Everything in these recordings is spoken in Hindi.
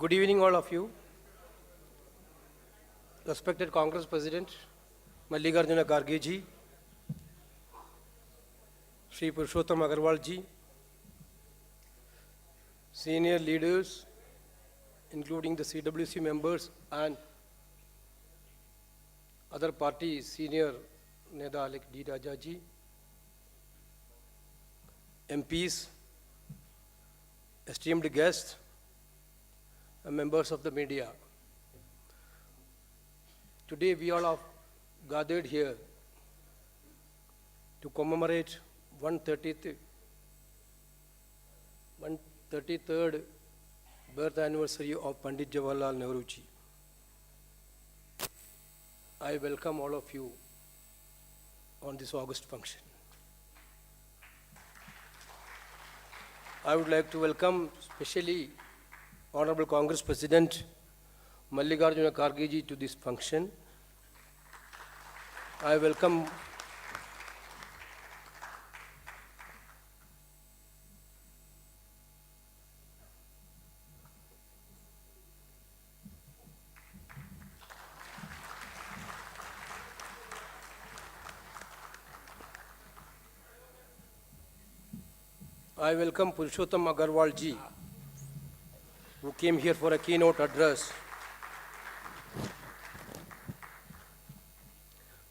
Good evening, all of you. Respected Congress President Mallikarjuna Kharge ji, Shri Purushottam Agarwal ji, senior leaders, including the CWC members and other party senior Neda like D. Raja ji, MPs, esteemed guests, and members of the media. Today we all are gathered here to commemorate 133rd birth anniversary of Pandit Jawaharlal Nehru ji. I welcome all of you on this August function. I would like to welcome especially Honorable Congress President Mallikarjuna Kharge ji to this function. I welcome Purushottam Agarwal ji, who came here for a keynote address.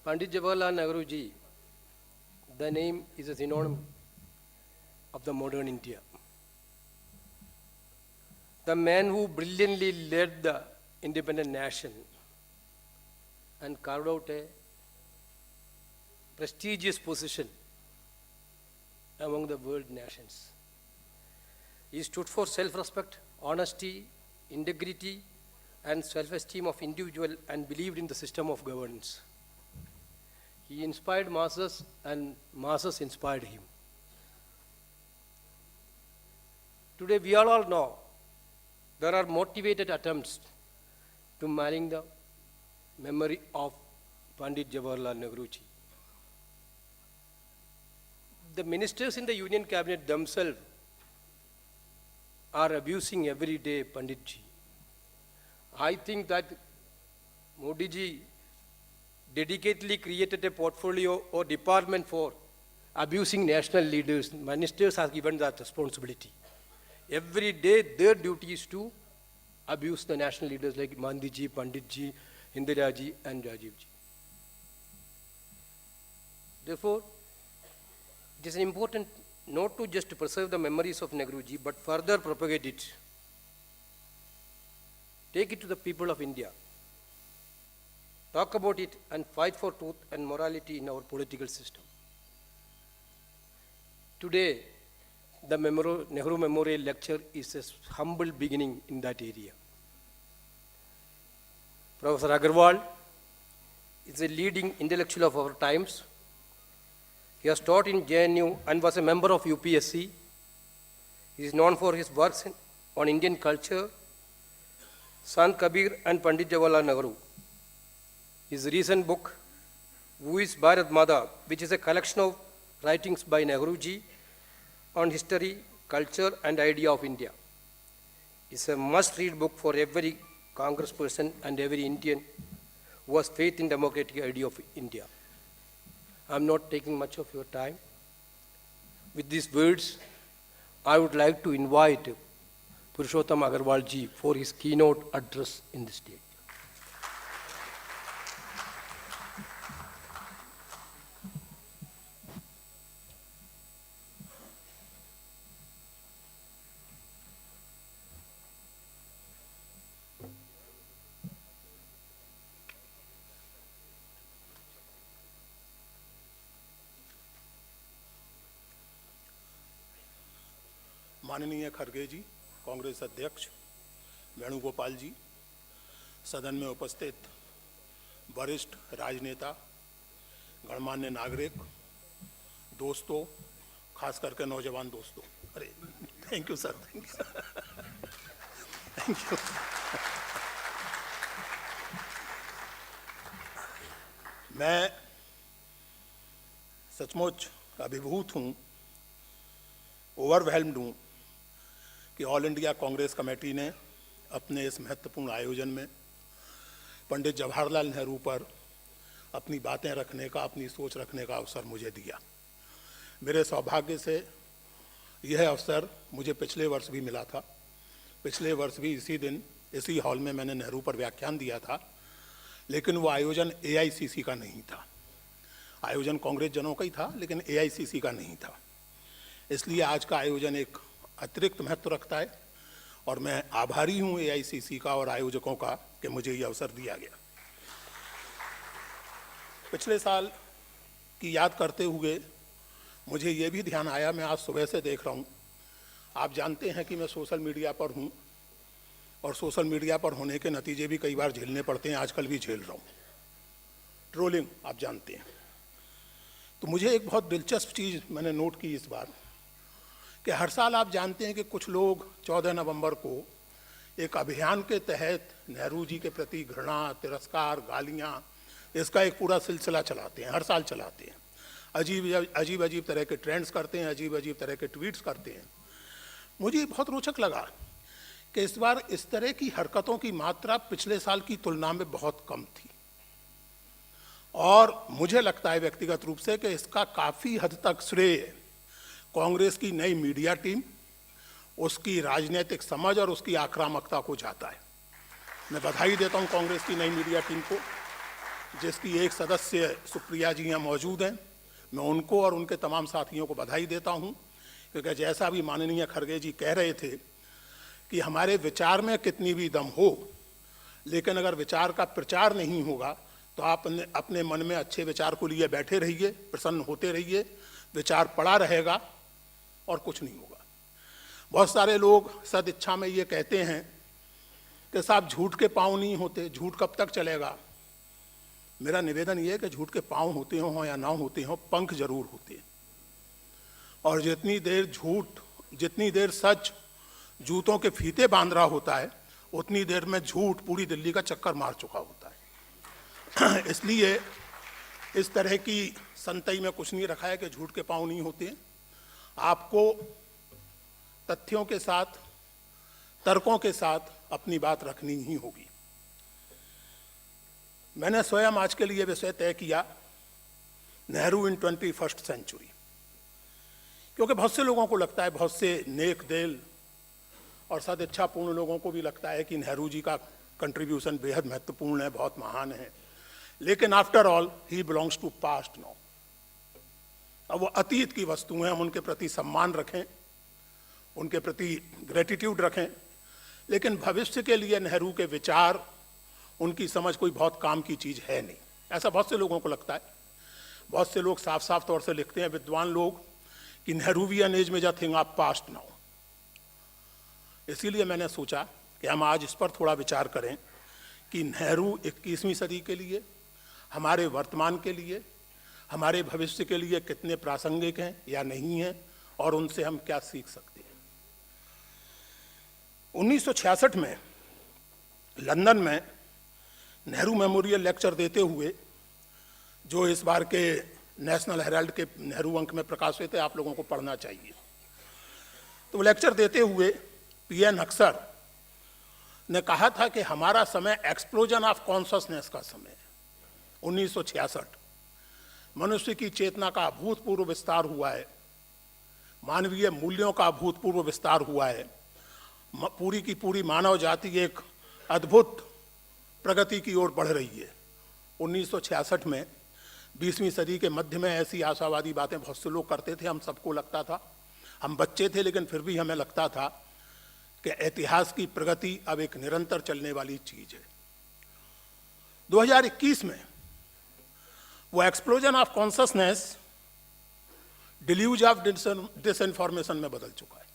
Pandit Jawaharlal Nehru ji, the name is a synonym of the modern India. The man who brilliantly led the independent nation and carved out a prestigious position among the world nations. He stood for self-respect, honesty, integrity, and self-esteem of individual and believed in the system of governance. He inspired masses and masses inspired him. Today we all know there are motivated attempts to malign the memory of Pandit Jawaharlal Nehru ji. The ministers in the Union Cabinet themselves are abusing every day Pandit ji. I think that Modi ji dedicatedly created a portfolio or department for abusing national leaders. Ministers are given that responsibility. Every day their duty is to abuse the national leaders like Gandhi ji, Pandit ji, Indira ji and Rajiv ji. Therefore, it is important not to just preserve the memories of Nehru ji, but further propagate it. Take it to the people of India. Talk about it and fight for truth and morality in our political system. Today, the Nehru Memorial Lecture is a humble beginning in that area. Professor Agarwal is a leading intellectual of our times. He has taught in JNU and was a member of UPSC. He is known for his works on Indian culture, Sant Kabir and Pandit Jawaharlal Nehru. His recent book, Who is Bharat Mata, which is a collection of writings by Nehru ji on history, culture and idea of India, is a must-read book for every congressperson and every Indian who has faith in democratic idea of India. I am not taking much of your time. With these words, I would like to invite Purushottam Agarwal ji for his keynote address in this day. माननीय खड़गे जी, कांग्रेस अध्यक्ष वेणुगोपाल जी, सदन में उपस्थित वरिष्ठ राजनेता, गणमान्य नागरिक, दोस्तों, खास करके नौजवान दोस्तों, अरे thank you sir, thank you. मैं सचमुच अभिभूत हूँ, ओवरवेल्म्ड हूँ कि ऑल इंडिया कांग्रेस कमेटी ने अपने इस महत्वपूर्ण आयोजन में पंडित जवाहरलाल नेहरू पर अपनी बातें रखने का, अपनी सोच रखने का अवसर मुझे दिया। मेरे सौभाग्य से यह अवसर मुझे पिछले वर्ष भी मिला था। पिछले वर्ष भी इसी दिन इसी हॉल में मैंने नेहरू पर व्याख्यान दिया था, लेकिन वो आयोजन एआईसीसी का नहीं था। आयोजन कांग्रेस जनों का ही था, लेकिन एआईसीसी का नहीं था। इसलिए आज का आयोजन एक अतिरिक्त महत्व रखता है और मैं आभारी हूं एआईसीसी का और आयोजकों का कि मुझे ये अवसर दिया गया। पिछले साल की याद करते हुए मुझे ये भी ध्यान आया, मैं आज सुबह से देख रहा हूं, आप जानते हैं कि मैं सोशल मीडिया पर हूं और सोशल मीडिया पर होने के नतीजे भी कई बार झेलने पड़ते हैं, आजकल भी झेल रहा हूं। ट्रोलिंग आप जानते हैं। तो मुझे एक बहुत दिलचस्प चीज़ मैंने नोट की इस बार कि हर साल आप जानते हैं कि कुछ लोग 14 नवंबर को एक अभियान के तहत नेहरू जी के प्रति घृणा, तिरस्कार, गालियां, इसका एक पूरा सिलसिला चलाते हैं, हर साल चलाते हैं। अजीब अजीब तरह के ट्रेंड्स करते हैं, अजीब अजीब तरह के ट्वीट्स करते हैं। मुझे बहुत रोचक लगा कि इस बार इस तरह की हरकतों की मात्रा पिछले साल की तुलना में बहुत कम थी और मुझे लगता है व्यक्तिगत रूप से कि इसका काफ़ी हद तक श्रेय कांग्रेस की नई मीडिया टीम, उसकी राजनीतिक समझ और उसकी आक्रामकता को जाता है। मैं बधाई देता हूं कांग्रेस की नई मीडिया टीम को, जिसकी एक सदस्य सुप्रिया जी यहाँ मौजूद हैं। मैं उनको और उनके तमाम साथियों को बधाई देता हूं, क्योंकि जैसा भी माननीय खड़गे जी कह रहे थे कि हमारे विचार में कितनी भी दम हो, लेकिन अगर विचार का प्रचार नहीं होगा तो आप अपने मन में अच्छे विचार को लिए बैठे रहिए, प्रसन्न होते रहिए, विचार पड़ा रहेगा और कुछ नहीं होगा। बहुत सारे लोग सदिच्छा में ये कहते हैं कि साहब झूठ के पाँव नहीं होते, झूठ कब तक चलेगा। मेरा निवेदन ये है कि झूठ के पाँव होते हों या ना होते हों, पंख जरूर होते हैं। और जितनी देर सच जूतों के फीते बांध रहा होता है, उतनी देर में झूठ पूरी दिल्ली का चक्कर मार चुका होता है। इसलिए इस तरह की संतई में कुछ नहीं रखा है कि झूठ के पाँव नहीं होते। आपको तथ्यों के साथ, तर्कों के साथ अपनी बात रखनी ही होगी। मैंने स्वयं आज के लिए विषय तय किया, नेहरू इन 21st सेंचुरी, क्योंकि बहुत से लोगों को लगता है, बहुत से नेक दिल और सदिच्छापूर्ण लोगों को भी लगता है कि नेहरू जी का कंट्रीब्यूशन बेहद महत्वपूर्ण है, बहुत महान है, लेकिन after all he belongs to past now. अब वो अतीत की वस्तु हैं, हम उनके प्रति सम्मान रखें, उनके प्रति ग्रेटिट्यूड रखें, लेकिन भविष्य के लिए नेहरू के विचार, उनकी समझ कोई बहुत काम की चीज़ है नहीं, ऐसा बहुत से लोगों को लगता है। बहुत से लोग साफ साफ तौर से लिखते हैं, विद्वान लोग, कि नेहरूवियन एज में थिंग ऑफ पास्ट नाउ। इसीलिए मैंने सोचा कि हम आज इस पर थोड़ा विचार करें कि नेहरू 21वीं सदी के लिए, हमारे वर्तमान के लिए, हमारे भविष्य के लिए कितने प्रासंगिक हैं या नहीं हैं और उनसे हम क्या सीख सकते हैं। 1966 में लंदन में नेहरू मेमोरियल लेक्चर देते हुए, जो इस बार के नेशनल हेराल्ड के नेहरू अंक में प्रकाशित है, आप लोगों को पढ़ना चाहिए। तो लेक्चर देते हुए पीएन अक्सर ने कहा था कि हमारा समय एक्सप्लोजन ऑफ कॉन्शसनेस का समय है। 1966 मनुष्य की चेतना का अभूतपूर्व विस्तार हुआ है, मानवीय मूल्यों का अभूतपूर्व विस्तार हुआ है, पूरी की पूरी मानव जाति एक अद्भुत प्रगति की ओर बढ़ रही है। 1966 में 20वीं सदी के मध्य में ऐसी आशावादी बातें बहुत से लोग करते थे, हम सबको लगता था, हम बच्चे थे लेकिन फिर भी हमें लगता था कि इतिहास की प्रगति अब एक निरंतर चलने वाली चीज है। 2021 में वो explosion of consciousness deluge of disinformation में बदल चुका है।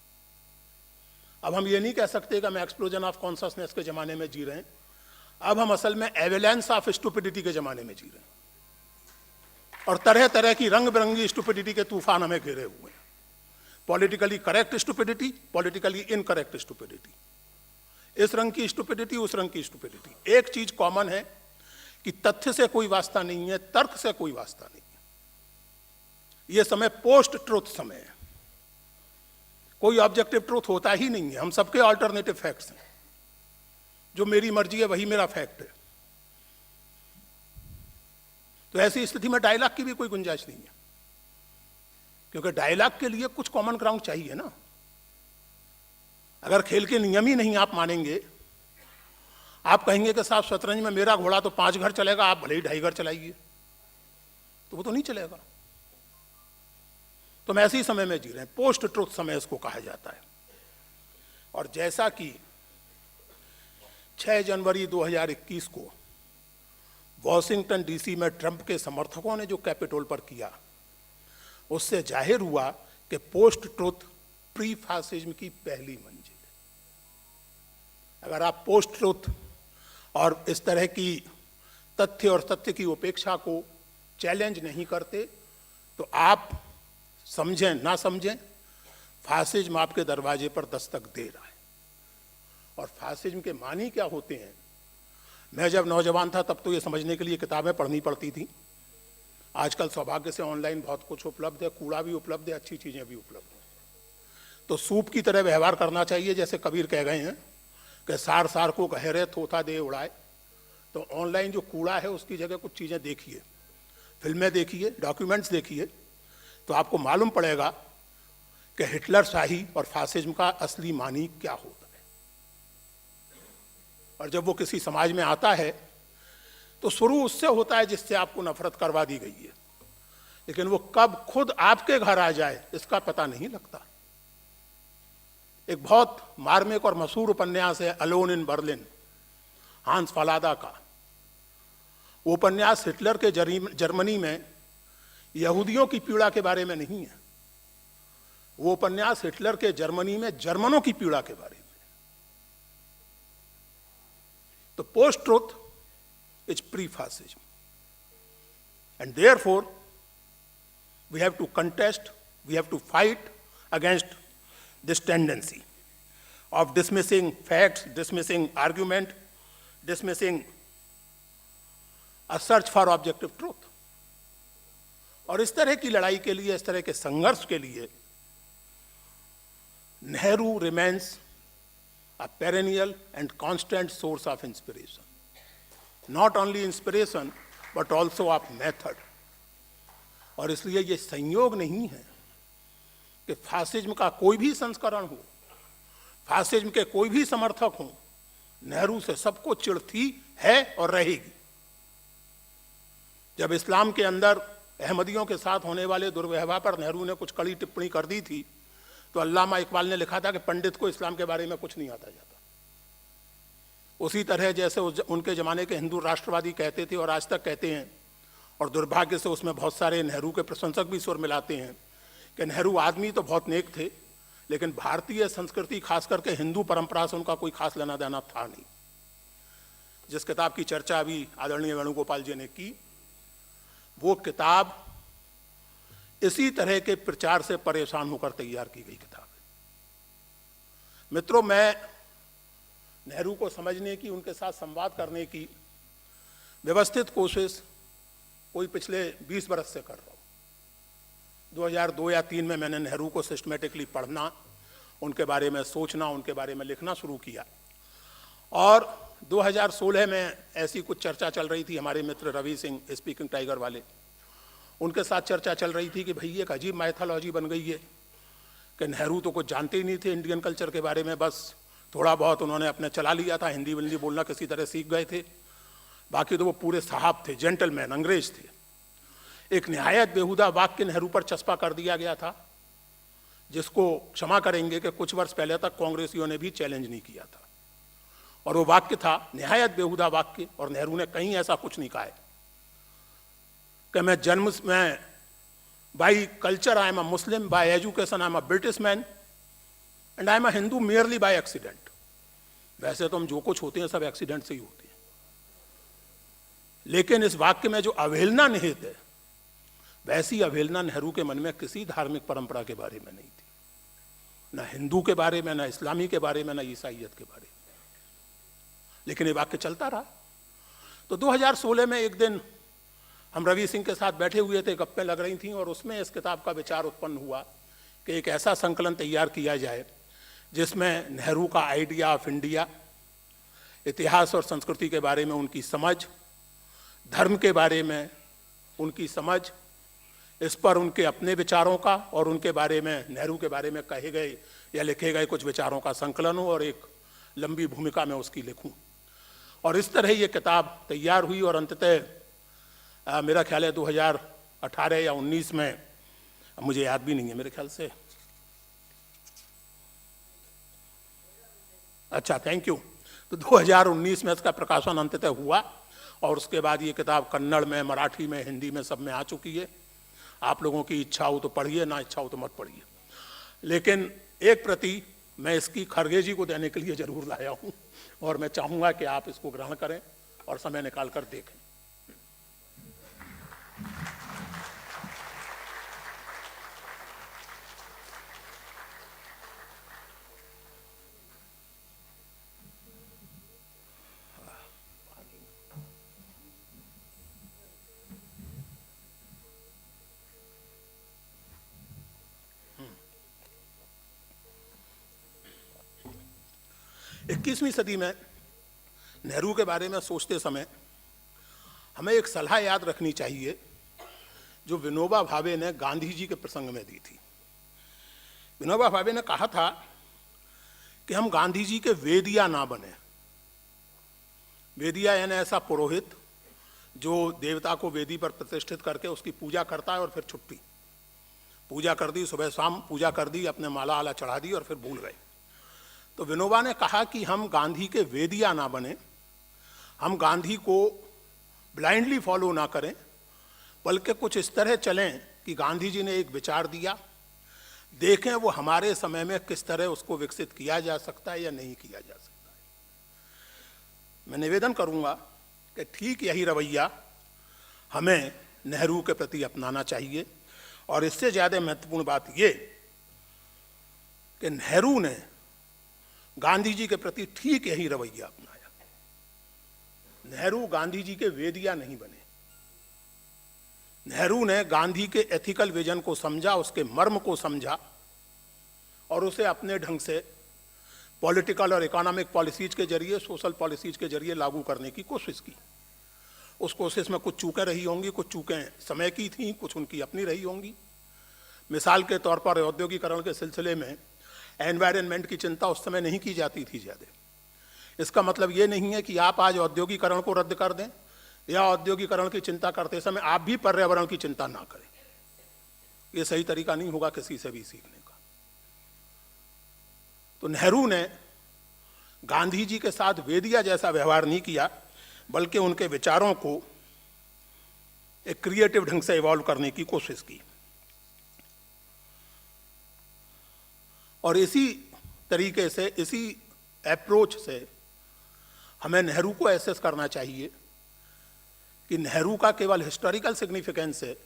अब हम ये नहीं कह सकते कि हम एक्सप्लोजन ऑफ कॉन्शसनेस के जमाने में जी रहे हैं, अब हम असल में एवेलेंस ऑफ स्टुपिडिटी के जमाने में जी रहे हैं और तरह तरह की रंग बिरंगी स्टुपिडिटी के तूफान हमें घेरे हुए हैं। Politically correct stupidity, politically incorrect stupidity, इस रंग की स्टुपिडिटी, उस रंग की स्टुपिडिटी। एक चीज कॉमन है कि तथ्य से कोई वास्ता नहीं है, तर्क से कोई वास्ता नहीं है। यह समय पोस्ट ट्रुथ समय है, कोई ऑब्जेक्टिव ट्रुथ होता ही नहीं है, हम सबके ऑल्टरनेटिव फैक्ट्स हैं। जो मेरी मर्जी है वही मेरा फैक्ट है। तो ऐसी स्थिति में डायलॉग की भी कोई गुंजाइश नहीं है, क्योंकि डायलॉग के लिए कुछ कॉमन ग्राउंड चाहिए ना। अगर खेल के नियम ही नहीं आप मानेंगे, आप कहेंगे कि साहब शतरंज में मेरा घोड़ा तो 5 घर चलेगा, आप भले ही 2.5 घर चलाइए, तो वो तो नहीं चलेगा। तो हम ऐसे ही समय में जी रहे हैं, पोस्ट ट्रुथ समय इसको कहा जाता है। और जैसा कि 6 जनवरी 2021 को वॉशिंगटन डीसी में ट्रंप के समर्थकों ने जो कैपिटोल पर किया, उससे जाहिर हुआ कि पोस्ट ट्रुथ प्री फासिज्म की पहली मंजिल है। अगर आप पोस्ट ट्रुथ और इस तरह की तथ्य और सत्य की उपेक्षा को चैलेंज नहीं करते, तो आप समझें ना समझें, फासिज्म आपके दरवाजे पर दस्तक दे रहा है। और फासिज्म के मानी क्या होते हैं, मैं जब नौजवान था तब तो ये समझने के लिए किताबें पढ़नी पड़ती थी। आजकल सौभाग्य से ऑनलाइन बहुत कुछ उपलब्ध है, कूड़ा भी उपलब्ध है, अच्छी चीज़ें भी उपलब्ध हैं। तो सूप की तरह व्यवहार करना चाहिए, जैसे कबीर कह गए हैं कि सार सार को कहे रे थोथा दे उड़ाए। तो ऑनलाइन जो कूड़ा है उसकी जगह कुछ चीज़ें देखिए, फिल्में देखिए, डॉक्यूमेंट्स देखिए, तो आपको मालूम पड़ेगा कि हिटलर शाही और फासिज्म का असली मानी क्या होता है। और जब वो किसी समाज में आता है तो शुरू उससे होता है जिससे आपको नफरत करवा दी गई है, लेकिन वो कब खुद आपके घर आ जाए इसका पता नहीं लगता। एक बहुत मार्मिक और मशहूर उपन्यास है अलोन इन बर्लिन, हांस फालादा का। वो उपन्यास हिटलर के जर्मनी में यहूदियों की पीड़ा के बारे में नहीं है, वो उपन्यास हिटलर के जर्मनी में जर्मनों की पीड़ा के बारे में। तो post truth is pre fascism, and therefore we have to contest, we have to fight against this tendency of dismissing facts, dismissing argument, dismissing a search for objective truth. और इस तरह की लड़ाई के लिए, इस तरह के संघर्ष के लिए Nehru remains a perennial and constant source of inspiration. Not only inspiration, but also of method. और इसलिए ये संयोग नहीं है कि फासिज्म का कोई भी संस्करण हो, फासिज्म के कोई भी समर्थक हो, नेहरू से सबको चिढ़ थी, है और रहेगी। जब इस्लाम के अंदर अहमदियों के साथ होने वाले दुर्व्यवहार पर नेहरू ने कुछ कड़ी टिप्पणी कर दी थी, तो अल्लामा इकबाल ने लिखा था कि पंडित को इस्लाम के बारे में कुछ नहीं आता जाता। उसी तरह जैसे उनके ज़माने के हिंदू राष्ट्रवादी कहते थे और आज तक कहते हैं, और दुर्भाग्य से उसमें बहुत सारे नेहरू के प्रशंसक भी सुर मिलाते हैं कि नेहरू आदमी तो बहुत नेक थे, लेकिन भारतीय संस्कृति खास करके हिंदू परंपरा से उनका कोई खास लेना देना था नहीं। जिस किताब की चर्चा अभी आदरणीय वेणुगोपाल जी ने की, वो किताब इसी तरह के प्रचार से परेशान होकर तैयार की गई किताब है। मित्रों, मैं नेहरू को समझने की, उनके साथ संवाद करने की व्यवस्थित कोशिश कोई पिछले 20 बरस से कर रहा हूँ। 2002 या 2003 में मैंने नेहरू को सिस्टमेटिकली पढ़ना, उनके बारे में सोचना, उनके बारे में लिखना शुरू किया। और 2016 में ऐसी कुछ चर्चा चल रही थी, हमारे मित्र रवि सिंह स्पीकिंग टाइगर वाले, उनके साथ चर्चा चल रही थी कि भाई एक अजीब माइथोलॉजी बन गई है कि नेहरू तो कुछ जानते ही नहीं थे इंडियन कल्चर के बारे में, बस थोड़ा बहुत उन्होंने अपने चला लिया था, हिंदी विंदी बोलना किसी तरह सीख गए थे, बाकी तो वो पूरे साहब थे, जेंटलमैन, अंग्रेज थे। एक निहायत बेहुदा वाक्य नेहरू पर चस्पा कर दिया गया था, जिसको क्षमा करेंगे कि कुछ वर्ष पहले तक कांग्रेसियों ने भी चैलेंज नहीं किया था। और वो वाक्य था निहायत बेहुदा वाक्य, और नेहरू ने कहीं ऐसा कुछ नहीं कहा है कि मैं जन्म में by culture I am a Muslim, bye education I am a British man, and I am a Hindu merely by accident. वैसे तो हम जो कुछ होते हैं सब एक्सीडेंट से ही होते हैं, लेकिन इस वाक्य में जो अवहेलना निहित है, वैसी अवहेलना नेहरू के मन में किसी धार्मिक परंपरा के बारे में नहीं थी, ना हिंदू के बारे में, ना इस्लामी के बारे में, ना ईसाइयत के बारे में। लेकिन ये वाक्य चलता रहा। तो 2016 में एक दिन हम रवि सिंह के साथ बैठे हुए थे, गप्पें लग रही थीं, और उसमें इस किताब का विचार उत्पन्न हुआ कि एक ऐसा संकलन तैयार किया जाए जिसमें नेहरू का आइडिया ऑफ इंडिया, इतिहास और संस्कृति के बारे में उनकी समझ, धर्म के बारे में उनकी समझ, इस पर उनके अपने विचारों का और उनके बारे में, नेहरू के बारे में कहे गए या लिखे गए कुछ विचारों का संकलन हो और एक लंबी भूमिका में उसकी लिखूं। और इस तरह ये किताब तैयार हुई और अंततः मेरा ख्याल है 2018 या 19 में, मुझे याद भी नहीं है, मेरे ख्याल से, अच्छा थैंक यू, तो 2019 में इसका प्रकाशन अंततः हुआ और उसके बाद ये किताब कन्नड़ में, मराठी में, हिंदी में सब में आ चुकी है। आप लोगों की इच्छा हो तो पढ़िए, ना इच्छा हो तो मत पढ़िए, लेकिन एक प्रति मैं इसकी खरगे जी को देने के लिए जरूर लाया हूँ और मैं चाहूँगा कि आप इसको ग्रहण करें और समय निकाल कर देखें। इक्कीसवीं सदी में नेहरू के बारे में सोचते समय हमें एक सलाह याद रखनी चाहिए जो विनोबा भावे ने गांधी जी के प्रसंग में दी थी। विनोबा भावे ने कहा था कि हम गांधी जी के वेदिया ना बने। वेदिया यानी ऐसा पुरोहित जो देवता को वेदी पर प्रतिष्ठित करके उसकी पूजा करता है और फिर छुट्टी, पूजा कर दी, सुबह शाम पूजा कर दी, अपने माला आला चढ़ा दी और फिर भूल गए। तो विनोबा ने कहा कि हम गांधी के वेदिया ना बने, हम गांधी को ब्लाइंडली फॉलो ना करें, बल्कि कुछ इस तरह चलें कि गांधी जी ने एक विचार दिया, देखें वो हमारे समय में किस तरह उसको विकसित किया जा सकता है या नहीं किया जा सकता है। मैं निवेदन करूंगा कि ठीक यही रवैया हमें नेहरू के प्रति अपनाना चाहिए और इससे ज़्यादा महत्वपूर्ण बात ये कि नेहरू ने गांधी जी के प्रति ठीक यही रवैया अपनाया। नेहरू गांधी जी के वेदिया नहीं बने। नेहरू ने गांधी के एथिकल विजन को समझा, उसके मर्म को समझा और उसे अपने ढंग से पॉलिटिकल और इकोनॉमिक पॉलिसीज के जरिए, सोशल पॉलिसीज के जरिए लागू करने की कोशिश की। उस कोशिश में कुछ चूकें रही होंगी, कुछ चूकें समय की थीं, कुछ उनकी अपनी रही होंगी। मिसाल के तौर पर औद्योगिकरण के सिलसिले में एनवायरनमेंट की चिंता उस समय नहीं की जाती थी ज़्यादा। इसका मतलब ये नहीं है कि आप आज औद्योगिकरण को रद्द कर दें या औद्योगिकरण की चिंता करते समय आप भी पर्यावरण की चिंता ना करें। ये सही तरीका नहीं होगा किसी से भी सीखने का। तो नेहरू ने गांधी जी के साथ वेदिया जैसा व्यवहार नहीं किया, बल्कि उनके विचारों को एक क्रिएटिव ढंग से इवॉल्व करने की कोशिश की। और इसी तरीके से, इसी अप्रोच से हमें नेहरू को एसेस करना चाहिए कि नेहरू का केवल हिस्टोरिकल सिग्निफिकेंस है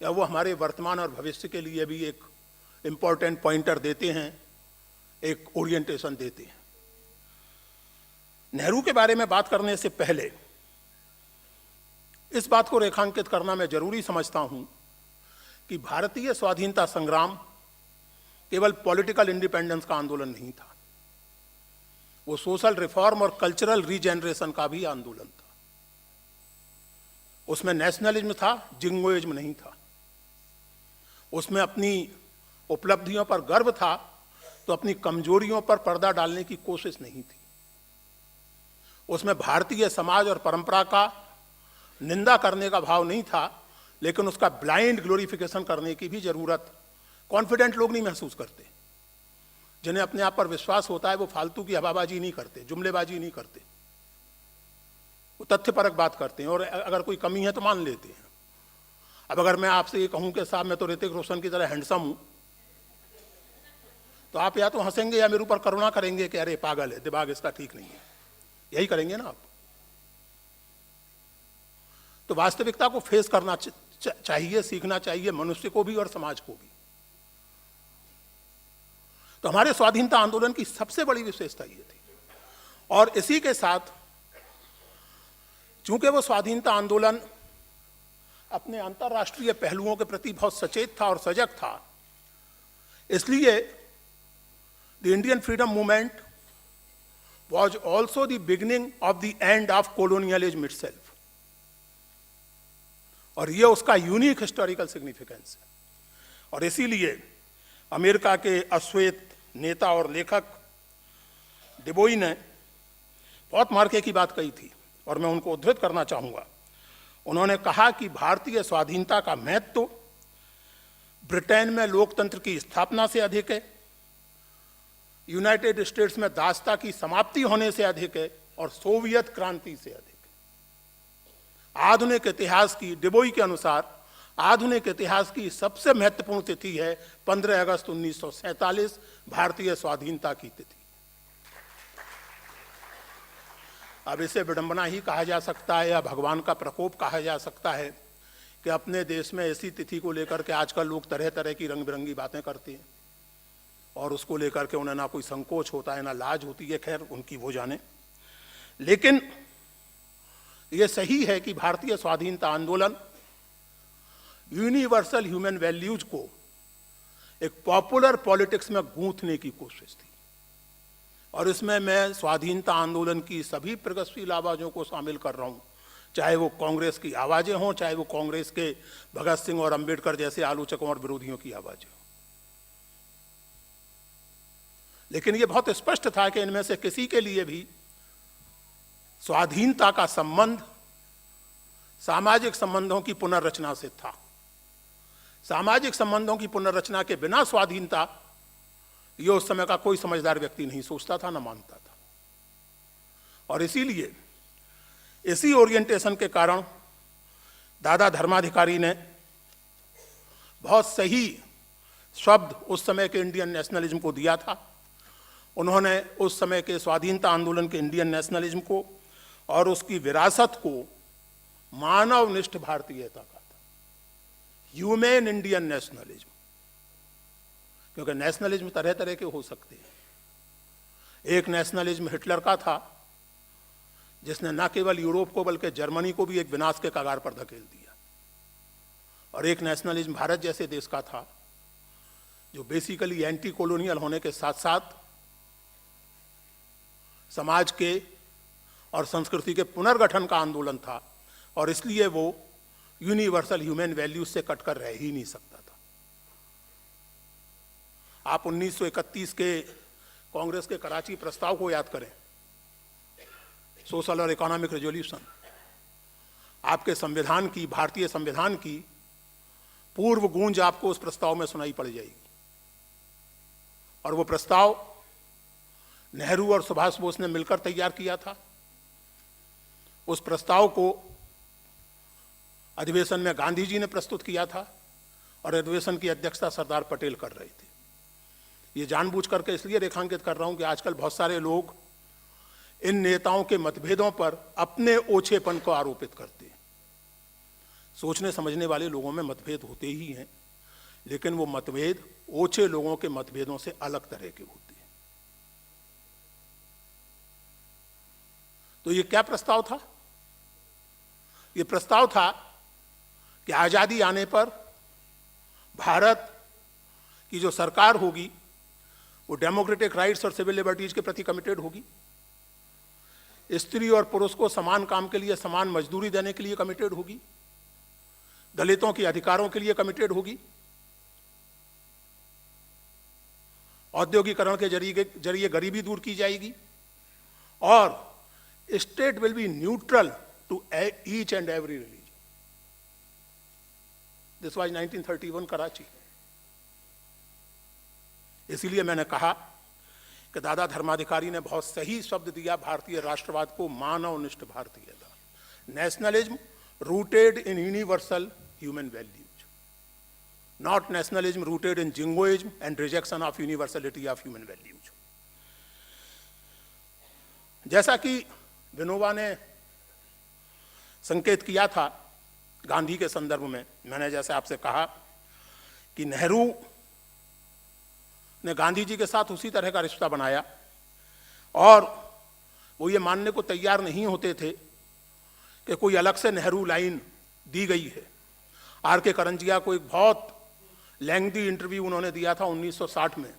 या वो हमारे वर्तमान और भविष्य के लिए भी एक इम्पॉर्टेंट पॉइंटर देते हैं, एक ओरिएंटेशन देते हैं। नेहरू के बारे में बात करने से पहले इस बात को रेखांकित करना मैं जरूरी समझता हूं कि भारतीय स्वाधीनता संग्राम केवल पॉलिटिकल इंडिपेंडेंस का आंदोलन नहीं था, वो सोशल रिफॉर्म और कल्चरल रीजेनरेशन का भी आंदोलन था। उसमें नेशनलिज्म था, जिंगोइज्म नहीं था। उसमें अपनी उपलब्धियों पर गर्व था तो अपनी कमजोरियों पर पर्दा डालने की कोशिश नहीं थी। उसमें भारतीय समाज और परंपरा का निंदा करने का भाव नहीं था, लेकिन उसका ब्लाइंड ग्लोरिफिकेशन करने की भी जरूरत कॉन्फिडेंट लोग नहीं महसूस करते। जिन्हें अपने आप पर विश्वास होता है वो फालतू की हवाबाजी नहीं करते, जुमलेबाजी नहीं करते, वो तथ्यपरक बात करते हैं और अगर कोई कमी है तो मान लेते हैं। अब अगर मैं आपसे ये कहूं कि साहब मैं तो ऋतिक रोशन की तरह हैंडसम हूं, तो आप या तो हंसेंगे या मेरे ऊपर करुणा करेंगे कि अरे पागल है, दिमाग इसका ठीक नहीं है, यही करेंगे ना आप। तो वास्तविकता को फेस करना चाहिए, सीखना चाहिए मनुष्य को भी और समाज को भी। तो हमारे स्वाधीनता आंदोलन की सबसे बड़ी विशेषता ये थी। और इसी के साथ चूंकि वो स्वाधीनता आंदोलन अपने अंतर्राष्ट्रीय पहलुओं के प्रति बहुत सचेत था और सजग था, इसलिए the Indian freedom movement was also the beginning of the end of colonialism itself. और ये उसका यूनिक हिस्टोरिकल सिग्निफिकेंस है। और इसीलिए अमेरिका के अश्वेत नेता और लेखक डिबोई ने बहुत मार्के की बात कही थी और मैं उनको उद्धृत करना चाहूंगा। उन्होंने कहा कि भारतीय स्वाधीनता का महत्व ब्रिटेन में लोकतंत्र की स्थापना से अधिक है, यूनाइटेड स्टेट्स में दासता की समाप्ति होने से अधिक है और सोवियत क्रांति से अधिक है। आधुनिक इतिहास की, डिबोई के अनुसार आधुनिक इतिहास की सबसे महत्वपूर्ण तिथि है 15 अगस्त 1947 भारतीय स्वाधीनता की तिथि। अब इसे विडंबना ही कहा जा सकता है या भगवान का प्रकोप कहा जा सकता है कि अपने देश में ऐसी तिथि को लेकर के आजकल लोग तरह तरह की रंग बिरंगी बातें करते हैं और उसको लेकर के उन्हें ना कोई संकोच होता है ना लाज होती है। खैर, उनकी वो जाने। लेकिन ये सही है कि भारतीय स्वाधीनता आंदोलन यूनिवर्सल ह्यूमन वैल्यूज को एक पॉपुलर पॉलिटिक्स में गूंथने की कोशिश थी और इसमें मैं स्वाधीनता आंदोलन की सभी प्रगतिशील आवाजों को शामिल कर रहा हूं, चाहे वो कांग्रेस की आवाजें हों, चाहे वो कांग्रेस के भगत सिंह और अंबेडकर जैसे आलोचकों और विरोधियों की आवाजें हों। लेकिन यह बहुत स्पष्ट था कि इनमें से किसी के लिए भी स्वाधीनता का संबंध सामाजिक संबंधों की पुनर्रचना से था। सामाजिक संबंधों की पुनर्रचना के बिना स्वाधीनता, यह उस समय का कोई समझदार व्यक्ति नहीं सोचता था, न मानता था। और इसीलिए इसी ओरिएंटेशन के कारण दादा धर्माधिकारी ने बहुत सही शब्द उस समय के इंडियन नेशनलिज्म को दिया था। उन्होंने उस समय के स्वाधीनता आंदोलन के इंडियन नेशनलिज्म को और उसकी विरासत को मानवनिष्ठ भारतीयता कहा था, ह्यूमन इंडियन नेशनलिज्म। क्योंकि नेशनलिज्म तरह तरह के हो सकते हैं। एक नेशनलिज्म हिटलर का था जिसने न केवल यूरोप को बल्कि जर्मनी को भी एक विनाश के कगार पर धकेल दिया, और एक नेशनलिज्म भारत जैसे देश का था जो बेसिकली एंटी कॉलोनियल होने के साथ साथ समाज के और संस्कृति के पुनर्गठन का आंदोलन था, और इसलिए वो यूनिवर्सल ह्यूमन वैल्यूज से कटकर रह ही नहीं सकता था। आप 1931 के कांग्रेस के कराची प्रस्ताव को याद करें, सोशल और इकोनॉमिक रेजोल्यूशन। आपके संविधान की, भारतीय संविधान की पूर्व गूंज आपको उस प्रस्ताव में सुनाई पड़ जाएगी। और वो प्रस्ताव नेहरू और सुभाष बोस ने मिलकर तैयार किया था। उस प्रस्ताव को अधिवेशन में गांधी जी ने प्रस्तुत किया था और अधिवेशन की अध्यक्षता सरदार पटेल कर रहे थे। ये जानबूझ करके इसलिए रेखांकित कर रहा हूं कि आजकल बहुत सारे लोग इन नेताओं के मतभेदों पर अपने ओछेपन को आरोपित करते हैं। सोचने समझने वाले लोगों में मतभेद होते ही हैं, लेकिन वो मतभेद ओछे लोगों के मतभेदों से अलग तरह के होते हैं। तो ये क्या प्रस्ताव था? ये प्रस्ताव था कि आजादी आने पर भारत की जो सरकार होगी वो डेमोक्रेटिक राइट्स और सिविल लिबर्टीज के प्रति कमिटेड होगी, स्त्री और पुरुष को समान काम के लिए समान मजदूरी देने के लिए कमिटेड होगी, दलितों के अधिकारों के लिए कमिटेड होगी, औद्योगिकरण के जरिए गरीबी दूर की जाएगी, और state will be neutral to each and every religion. This was 1931 Karachi. इसीलिए मैंने कहा कि दादा धर्माधिकारी ने बहुत सही शब्द दिया भारतीय राष्ट्रवाद को, मानवनिष्ठ भारतीयता, nationalism rooted in universal human values, not nationalism rooted in jingoism and rejection of universality of human values. जैसा कि विनोबा ने संकेत किया था गांधी के संदर्भ में, मैंने जैसे आपसे कहा कि नेहरू ने गांधी जी के साथ उसी तरह का रिश्ता बनाया, और वो ये मानने को तैयार नहीं होते थे कि कोई अलग से नेहरू लाइन दी गई है। आर के करंजिया को एक बहुत लेंथी इंटरव्यू उन्होंने दिया था 1960 में,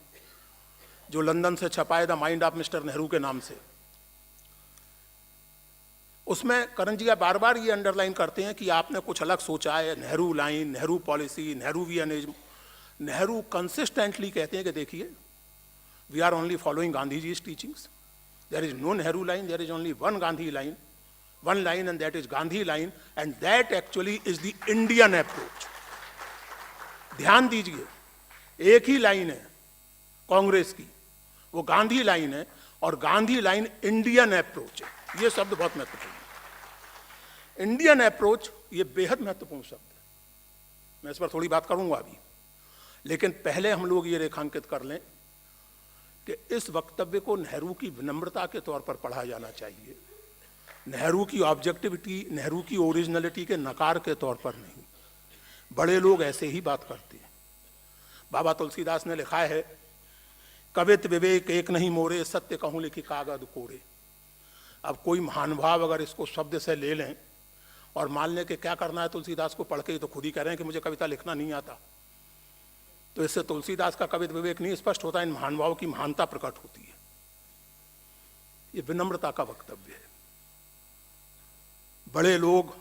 जो लंदन से छपाए the mind of mister Nehru के नाम से। उसमें करण जी बार बार ये अंडरलाइन करते हैं कि आपने कुछ अलग सोचा है, Nehru line, Nehru policy, Nehruvianism. Nehru consistently कहते हैं कि देखिए, we are only following Gandhi जी's teachings, there is no Nehru line, there is only one Gandhi line, one line, and that is Gandhi line, and that actually is the Indian approach. ध्यान दीजिए, एक ही लाइन है कांग्रेस की, वो गांधी लाइन है, और गांधी लाइन इंडियन अप्रोच है। ये शब्द बहुत महत्वपूर्ण है। इंडियन अप्रोच ये बेहद महत्वपूर्ण शब्द है, मैं इस पर थोड़ी बात करूंगा अभी, लेकिन पहले हम लोग ये रेखांकित कर लें कि इस वक्तव्य को नेहरू की विनम्रता के तौर पर पढ़ा जाना चाहिए, नेहरू की ऑब्जेक्टिविटी, नेहरू की ओरिजिनलिटी के नकार के तौर पर नहीं। बड़े लोग ऐसे ही बात करते हैं। बाबा तुलसीदास ने लिखा है, कवित विवेक एक नहीं मोरे, सत्य कहूं लिखी कागद कोरे। अब कोई महानुभाव अगर इसको शब्द से ले लें और मान लें कि क्या करना है तुलसीदास को पढ़ के, तो खुद ही कह रहे हैं कि मुझे कविता लिखना नहीं आता, तो इससे तुलसीदास का कवित विवेक नहीं स्पष्ट होता, इन महानुभाव की महानता प्रकट होती है। ये विनम्रता का वक्तव्य है। बड़े लोग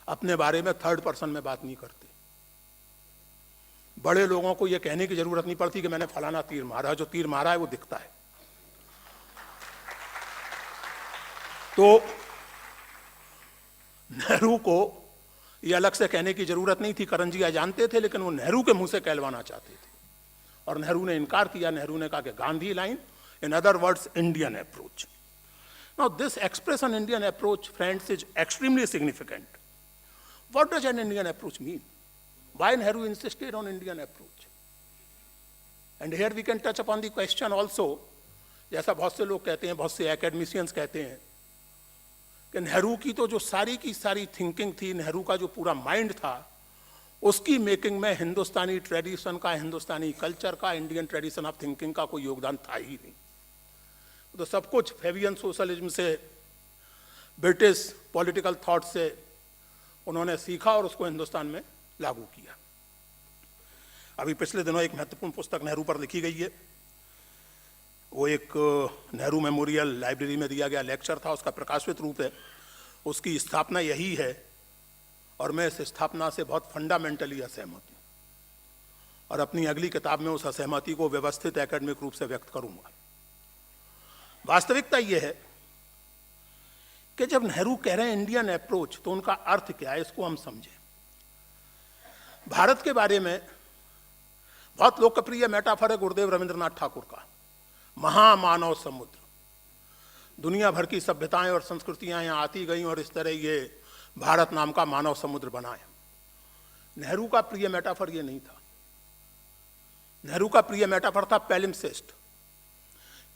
अपने बारे में थर्ड पर्सन में बात नहीं करते। बड़े लोगों को यह कहने की जरूरत नहीं पड़ती कि मैंने फलाना तीर मारा, जो तीर मारा है वो दिखता है। तो नेहरू को यह अलग से कहने की जरूरत नहीं थी, करण जी जानते थे, लेकिन वो नेहरू के मुंह से कहलवाना चाहते थे, और नेहरू ने इनकार किया। नेहरू ने कहा कि Gandhi line, in other words Indian approach. Now this expression Indian approach, friends, is extremely significant. What does an Indian approach mean? Why Nehru insisted on Indian approach? And here we can touch upon the question also, जैसा बहुत से लोग कहते हैं, बहुत से academicians कहते हैं कि नेहरू की तो जो सारी की सारी थिंकिंग थी, नेहरू का जो पूरा माइंड था, उसकी मेकिंग में हिंदुस्तानी ट्रेडिशन का, हिंदुस्तानी कल्चर का, इंडियन ट्रेडिशन ऑफ थिंकिंग का कोई योगदान था ही नहीं। तो सब कुछ फेबियन सोशलिज्म से, ब्रिटिश पॉलिटिकल थॉट से उन्होंने सीखा और उसको हिंदुस्तान में लागू किया। अभी पिछले दिनों एक महत्वपूर्ण पुस्तक नेहरू पर लिखी गई है, वो एक नेहरू मेमोरियल लाइब्रेरी में दिया गया लेक्चर था, उसका प्रकाशित रूप है। उसकी स्थापना यही है, और मैं इस स्थापना से बहुत फंडामेंटली असहमत हूँ, और अपनी अगली किताब में उस असहमति को व्यवस्थित एकेडमिक रूप से व्यक्त करूंगा। वास्तविकता यह है कि जब नेहरू कह रहे हैं इंडियन अप्रोच, तो उनका अर्थ क्या है, इसको हम समझें। भारत के बारे में बहुत लोकप्रिय मेटाफर है गुरुदेव रविंद्रनाथ ठाकुर का, महामानव समुद्र। दुनिया भर की सभ्यताएं और संस्कृतियां यहां आती गई और इस तरह ये भारत नाम का मानव समुद्र बना है। नेहरू का प्रिय मेटाफर ये नहीं था। नेहरू का प्रिय मेटाफर था पैलिम्सेस्ट,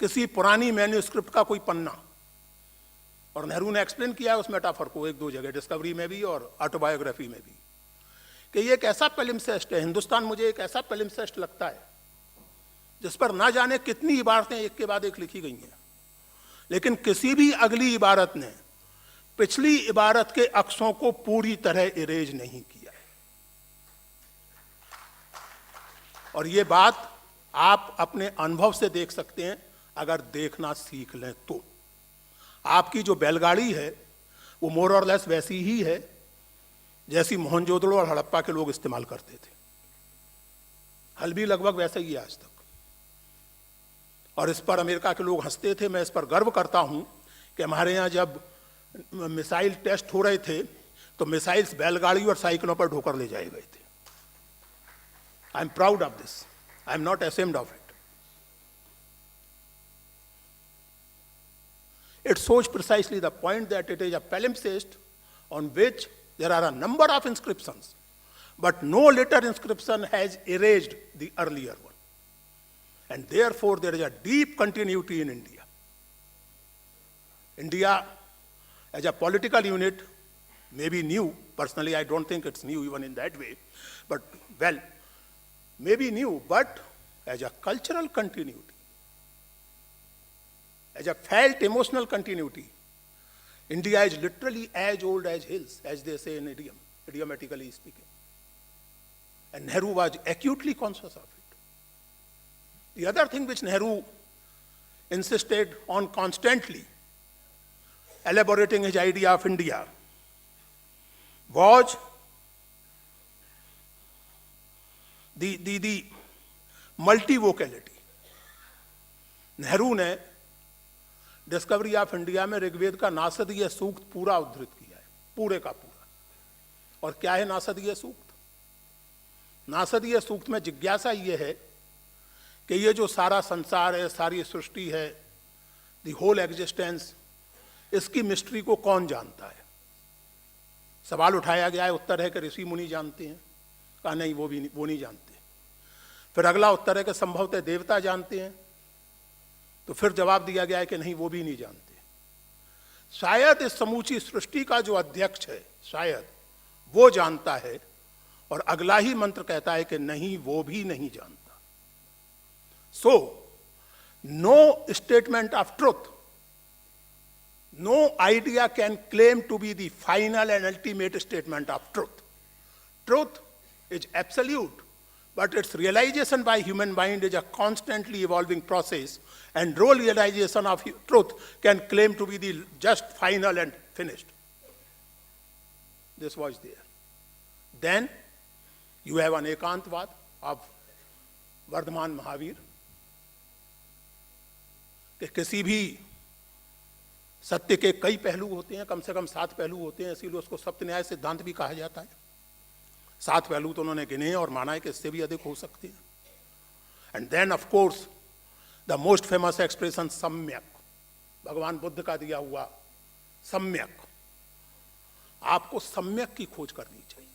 किसी पुरानी मैन्यूस्क्रिप्ट का कोई पन्ना। और नेहरू ने एक्सप्लेन किया है उस मेटाफर को एक दो जगह, डिस्कवरी में भी और ऑटोबायोग्राफी में भी, कि ये एक ऐसा पैलिम्सेस्ट है, हिंदुस्तान मुझे एक ऐसा पैलिम्सेस्ट लगता है जिस पर ना जाने कितनी इबारतें एक के बाद एक लिखी गई हैं, लेकिन किसी भी अगली इबारत ने पिछली इबारत के अक्षरों को पूरी तरह इरेज नहीं किया है। और ये बात आप अपने अनुभव से देख सकते हैं, अगर देखना सीख लें तो। आपकी जो बैलगाड़ी है वो मोर और लेस वैसी ही है जैसी मोहनजोदड़ो और हड़प्पा के लोग इस्तेमाल करते थे। हल भी लगभग वैसा ही है आज तक। और इस पर अमेरिका के लोग हंसते थे। मैं इस पर गर्व करता हूं कि हमारे यहां जब मिसाइल टेस्ट हो रहे थे तो मिसाइल्स बैलगाड़ी और साइकिलों पर ढोकर ले जाए गए थे। I am proud of this, I am not ashamed of it. It shows precisely the point that it is a palimpsest on which there are a number of inscriptions, but no later inscription has erased the earlier one. And therefore there is a deep continuity in India. India as a political unit may be new. Personally, I don't think it's new even in that way, but well, may be new, but as a cultural continuity, as a felt emotional continuity, India is literally as old as hills, as they say in idiom, idiomatically speaking. And Nehru was acutely conscious of it. The other thing which Nehru insisted on constantly elaborating his idea of India was the multivocality. Nehru ने डिस्कवरी ऑफ इंडिया में ऋग्वेद का नासदीय सूक्त पूरा उद्धृत किया है, पूरे का पूरा। और क्या है नासदीय सूक्त? नासदीय सूक्त में जिज्ञासा ये है कि ये जो सारा संसार है, सारी सृष्टि है, द होल एग्जिस्टेंस, इसकी मिस्ट्री को कौन जानता है? सवाल उठाया गया है, उत्तर है कि ऋषि मुनि जानते हैं। कहा नहीं, वो नहीं जानते। फिर अगला उत्तर है कि संभवतः देवता जानते हैं। तो फिर जवाब दिया गया है कि नहीं, वो भी नहीं जानते। शायद इस समूची सृष्टि का जो अध्यक्ष है, शायद वो जानता है। और अगला ही मंत्र कहता है कि नहीं, वो भी नहीं जानता। So no statement of truth, no idea can claim to be the final and ultimate statement of truth. Truth is absolute, but its realization by human mind is a constantly evolving process, and no realization of truth can claim to be the just final and finished. This was there. Then you have an ekantvad of Vardhaman Mahavir, कि किसी भी सत्य के कई पहलू होते हैं, कम से कम 7 पहलू होते हैं, इसीलिए उसको सत्य सिद्धांत भी कहा जाता है। 7 पहलू तो उन्होंने गिने और माना है कि इससे भी अधिक हो सकते हैं। And then of course the most famous expression सम्यक, भगवान बुद्ध का दिया हुआ सम्यक। आपको सम्यक की खोज करनी चाहिए,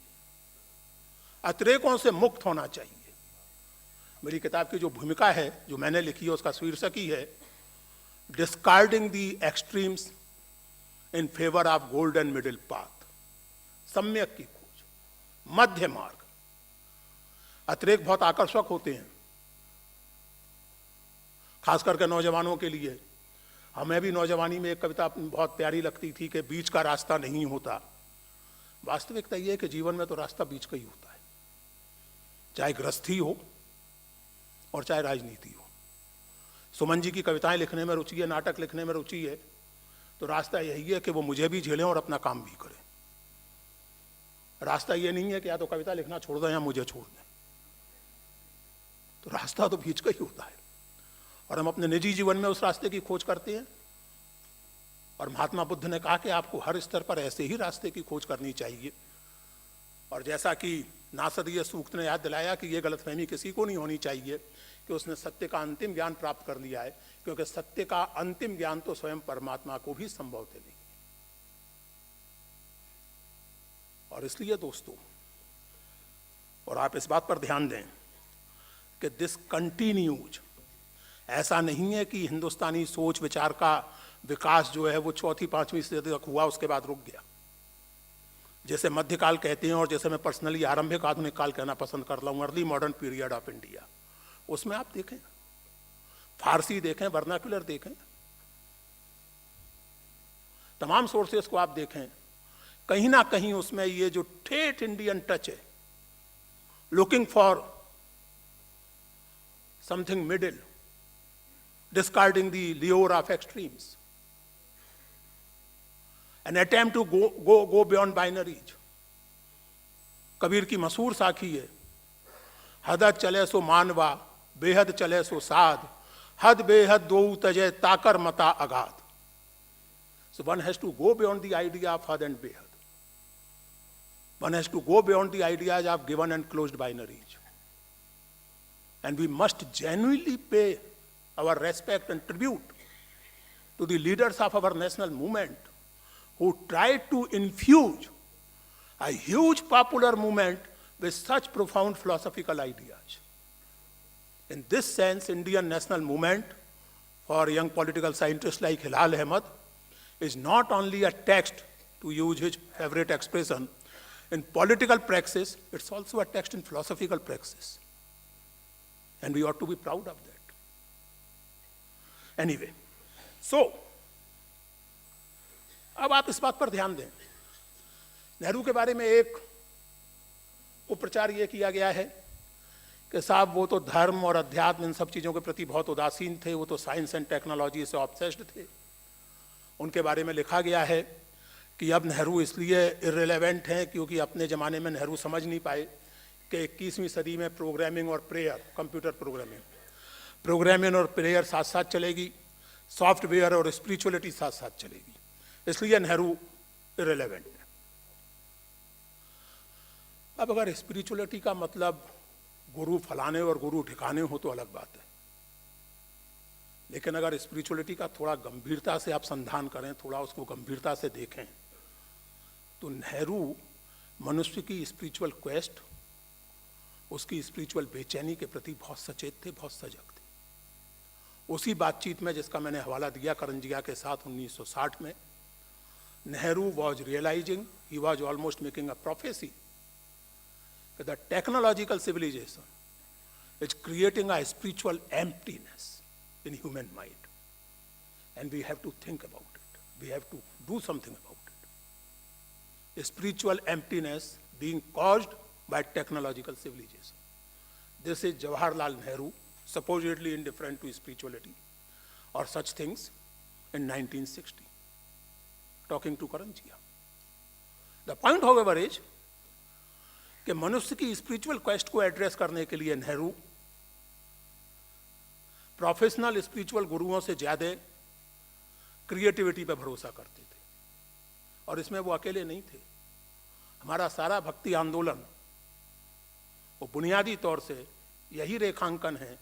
अतिरेकों से मुक्त होना चाहिए। मेरी किताब की जो भूमिका है, जो मैंने लिखी है, उसका शीर्षक ही है discarding the extremes in favour of golden middle path. सम्यक की खोज, मध्य मार्ग। अतिरेक बहुत आकर्षक होते हैं, खास करके नौजवानों के लिए। हमें भी नौजवानी में एक कविता बहुत प्यारी लगती थी कि बीच का रास्ता नहीं होता। वास्तविकता यह है कि जीवन में तो रास्ता बीच का ही होता है, चाहे गृहस्थी हो और चाहे राजनीति हो। सुमन जी की कविताएं लिखने में रुचि है, नाटक लिखने में रुचि है, तो रास्ता यही है कि वो मुझे भी झेलें और अपना काम भी करें। रास्ता ये नहीं है कि या तो कविता लिखना छोड़ दें या मुझे छोड़ दें। तो रास्ता तो बीच का ही होता है, और हम अपने निजी जीवन में उस रास्ते की खोज करते हैं। और महात्मा बुद्ध ने कहा कि आपको हर स्तर पर ऐसे ही रास्ते की खोज करनी चाहिए। और जैसा कि नासदीय सूक्त ने याद दिलाया कि यह गलतफहमी किसी को नहीं होनी चाहिए कि उसने सत्य का अंतिम ज्ञान प्राप्त कर लिया है, क्योंकि सत्य का अंतिम ज्ञान तो स्वयं परमात्मा को भी संभव थे नहीं। और इसलिए दोस्तों, और आप इस बात पर ध्यान दें कि दिस कंटिन्यूज, ऐसा नहीं है कि हिंदुस्तानी सोच विचार का विकास जो है वो 4वीं-5वीं सदी तक हुआ, उसके बाद रुक गया। जैसे मध्यकाल कहते हैं, और जैसे मैं पर्सनली आरंभिक आधुनिक काल कहना पसंद करता हूँ, early modern period of India, उसमें आप देखें, फारसी देखें, वर्नाक्युलर देखें, तमाम सोर्सेस को आप देखें, कहीं ना कहीं उसमें ये जो ठेठ इंडियन टच है, looking for something middle, discarding the lure of extremes, an attempt to go beyond binaries. Kabir की मशहूर साखी है, हदत चले सो मानवा, बेहद चले सो साध, हद बेहद दो तजे ताकर मता अगाध. So one has to go beyond the idea of had and behad. One has to go beyond the ideas of given and closed binaries. And we must genuinely pay our respect and tribute to the leaders of our national movement who tried to infuse a huge popular movement with such profound philosophical ideas. In this sense, Indian national movement for young political scientists like Hilal Ahmed is not only a text, to use his favorite expression, in political praxis, it's also a text in philosophical praxis. And we ought to be proud of that. Anyway, so, अब आप इस बात पर ध्यान दें, नेहरू के बारे में एक उपप्रचार ये किया गया है कि साहब वो तो धर्म और अध्यात्म इन सब चीज़ों के प्रति बहुत उदासीन थे, वो तो साइंस एंड टेक्नोलॉजी से ऑब्सेस्ड थे, उनके बारे में लिखा गया है कि अब नेहरू इसलिए इर्रेलेवेंट हैं क्योंकि अपने ज़माने में नेहरू समझ नहीं पाए कि 21वीं सदी में प्रोग्रामिंग और प्रेयर, कंप्यूटर प्रोग्रामिंग और प्रेयर साथ साथ चलेगी, सॉफ्टवेयर और स्पिरिचुअलिटी साथ साथ चलेगी, इसलिए नेहरू इर्रेलेवेंट है। अब अगर स्पिरिचुअलिटी का मतलब गुरु फलाने और गुरु ठिकाने हो तो अलग बात है, लेकिन अगर स्पिरिचुअलिटी का थोड़ा गंभीरता से आप संधान करें, थोड़ा उसको गंभीरता से देखें, तो नेहरू मनुष्य की स्पिरिचुअल क्वेस्ट, उसकी स्पिरिचुअल बेचैनी के प्रति बहुत सचेत थे, बहुत सजग थे। उसी बातचीत में जिसका मैंने हवाला दिया करंजिया के साथ 1960 में, Nehru was realising, he was almost making a prophecy the technological civilisation is creating a spiritual emptiness in human mind, and we have to think about it, we have to do something about it. A spiritual emptiness being caused by technological civilization. This is Jawaharlal Nehru, supposedly indifferent to spirituality or such things, in 1960, talking to Karanjia. The point, however, is कि मनुष्य की स्पिरिचुअल क्वेस्ट को एड्रेस करने के लिए नेहरू प्रोफेशनल स्पिरिचुअल गुरुओं से ज़्यादा क्रिएटिविटी पर भरोसा करते थे, और इसमें वो अकेले नहीं थे। हमारा सारा भक्ति आंदोलन वो बुनियादी तौर से यही रेखांकन है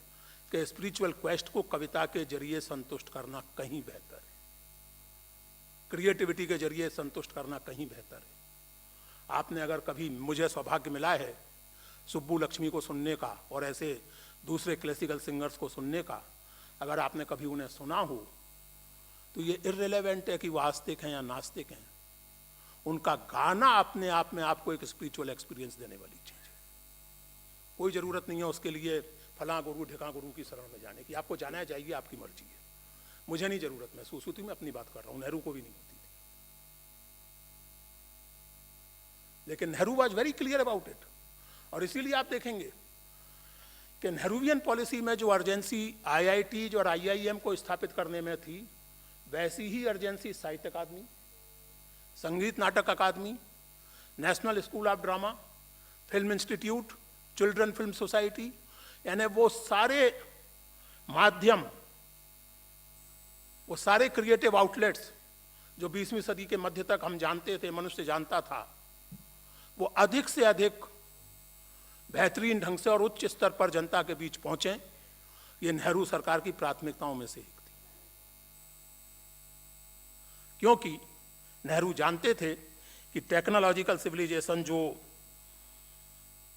कि स्पिरिचुअल क्वेस्ट को कविता के जरिए संतुष्ट करना कहीं बेहतर है, क्रिएटिविटी के जरिए संतुष्ट करना कहीं बेहतर है। आपने अगर कभी, मुझे सौभाग्य मिला है सुब्बू लक्ष्मी को सुनने का और ऐसे दूसरे क्लासिकल सिंगर्स को सुनने का, अगर आपने कभी उन्हें सुना हो तो ये इर्रेलेवेंट है कि वो आस्तिक हैं या नास्तिक हैं, उनका गाना अपने आप में आपको एक स्पिरिचुअल एक्सपीरियंस देने वाली चीज़ है। कोई ज़रूरत नहीं है उसके लिए फलां गुरु ढिकां गुरु की शरण में जाने की, आपको जाना चाहिए, आपकी मर्जी है, मुझे नहीं ज़रूरत महसूस होती, मैं अपनी बात कर रहा हूँ, नेहरू को भी नहीं होती थी। लेकिन Nehru was very clear about it, और इसीलिए आप देखेंगे कि नेहरूवियन पॉलिसी में जो अर्जेंसी आईआईटीज और आईआईएम को स्थापित करने में थी, वैसी ही अर्जेंसी साहित्य Akademi, Sangeet Natak Akademi, national school of drama, film institute, children film society, यानी वो सारे माध्यम, वो सारे क्रिएटिव आउटलेट्स जो 20वीं सदी के मध्य तक हम जानते थे, मनुष्य जानता था, वो अधिक से अधिक बेहतरीन ढंग से और उच्च स्तर पर जनता के बीच पहुंचे। ये नेहरू सरकार की प्राथमिकताओं में से एक थी, क्योंकि नेहरू जानते थे कि टेक्नोलॉजिकल सिविलाइजेशन जो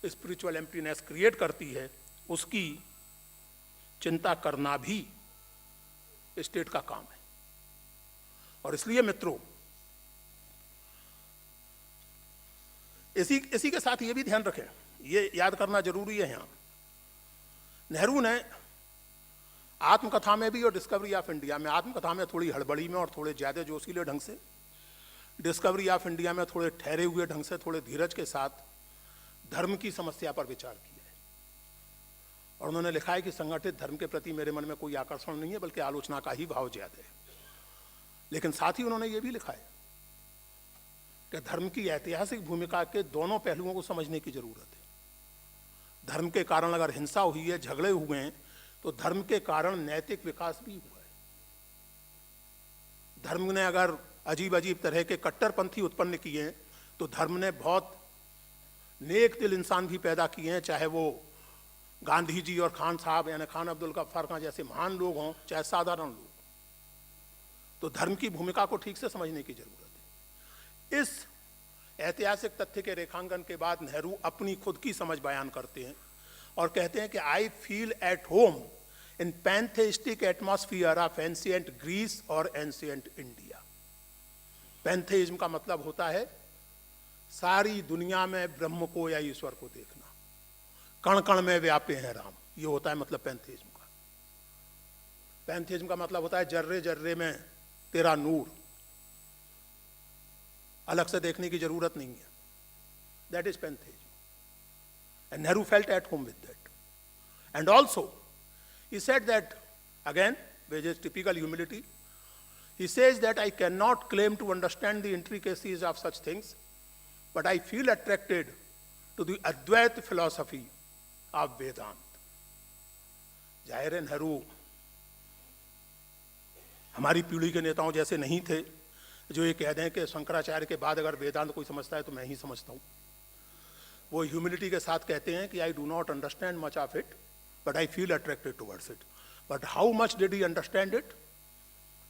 स्पिरिचुअल एम्प्टीनेस क्रिएट करती है, उसकी चिंता करना भी स्टेट का काम है। और इसलिए मित्रों, इसी के साथ ये भी ध्यान रखें, ये याद करना जरूरी है यहाँ, नेहरू ने आत्मकथा में भी और डिस्कवरी ऑफ इंडिया में, आत्मकथा में थोड़ी हड़बड़ी में और थोड़े ज़्यादा जोशीले ढंग से, डिस्कवरी ऑफ इंडिया में थोड़े ठहरे हुए ढंग से, थोड़े धीरज के साथ धर्म की समस्या पर विचार किया है। और उन्होंने लिखा है कि संगठित धर्म के प्रति मेरे मन में कोई आकर्षण नहीं है, बल्कि आलोचना का ही भाव ज़्यादा है। लेकिन साथ ही उन्होंने ये भी लिखा है कि धर्म की ऐतिहासिक भूमिका के दोनों पहलुओं को समझने की जरूरत है। धर्म के कारण अगर हिंसा हुई है, झगड़े हुए हैं, तो धर्म के कारण नैतिक विकास भी हुआ है। धर्म ने अगर अजीब अजीब तरह के कट्टरपंथी उत्पन्न किए हैं, तो धर्म ने बहुत नेक दिल इंसान भी पैदा किए हैं, चाहे वो गांधी जी और खान साहब यानी खान अब्दुल गफ्फार खान जैसे महान लोग हों, चाहे साधारण लोग। तो धर्म की भूमिका को ठीक से समझने की जरूरत है। इस ऐतिहासिक तथ्य के रेखांकन के बाद नेहरू अपनी खुद की समझ बयान करते हैं और कहते हैं कि I feel at home in pantheistic atmosphere of ancient Greece और एंशिएंट इंडिया। पैंथेइज्म का मतलब होता है सारी दुनिया में ब्रह्म को या ईश्वर को देखना, कण कण में व्यापे हैं राम, ये होता है मतलब पैंथेइज्म का। पैंथेइज्म का मतलब होता है जर्रे जर्रे में तेरा नूर, अलग से देखने की जरूरत नहीं है। That is pantheism and Nehru felt at home with that. And also he said that again, which is typical humility, He says that I cannot claim to understand the intricacies of such things, but I feel attracted to the Advaita philosophy of Vedanta. जाहिर है नेहरू हमारी पीढ़ी के नेताओं जैसे नहीं थे जो ये कह दें कि शंकराचार्य के बाद अगर वेदांत कोई समझता है तो मैं ही समझता हूँ। वो ह्यूमिलिटी के साथ कहते हैं कि I do not understand much of it but I feel attracted towards it. But how much did he understand it?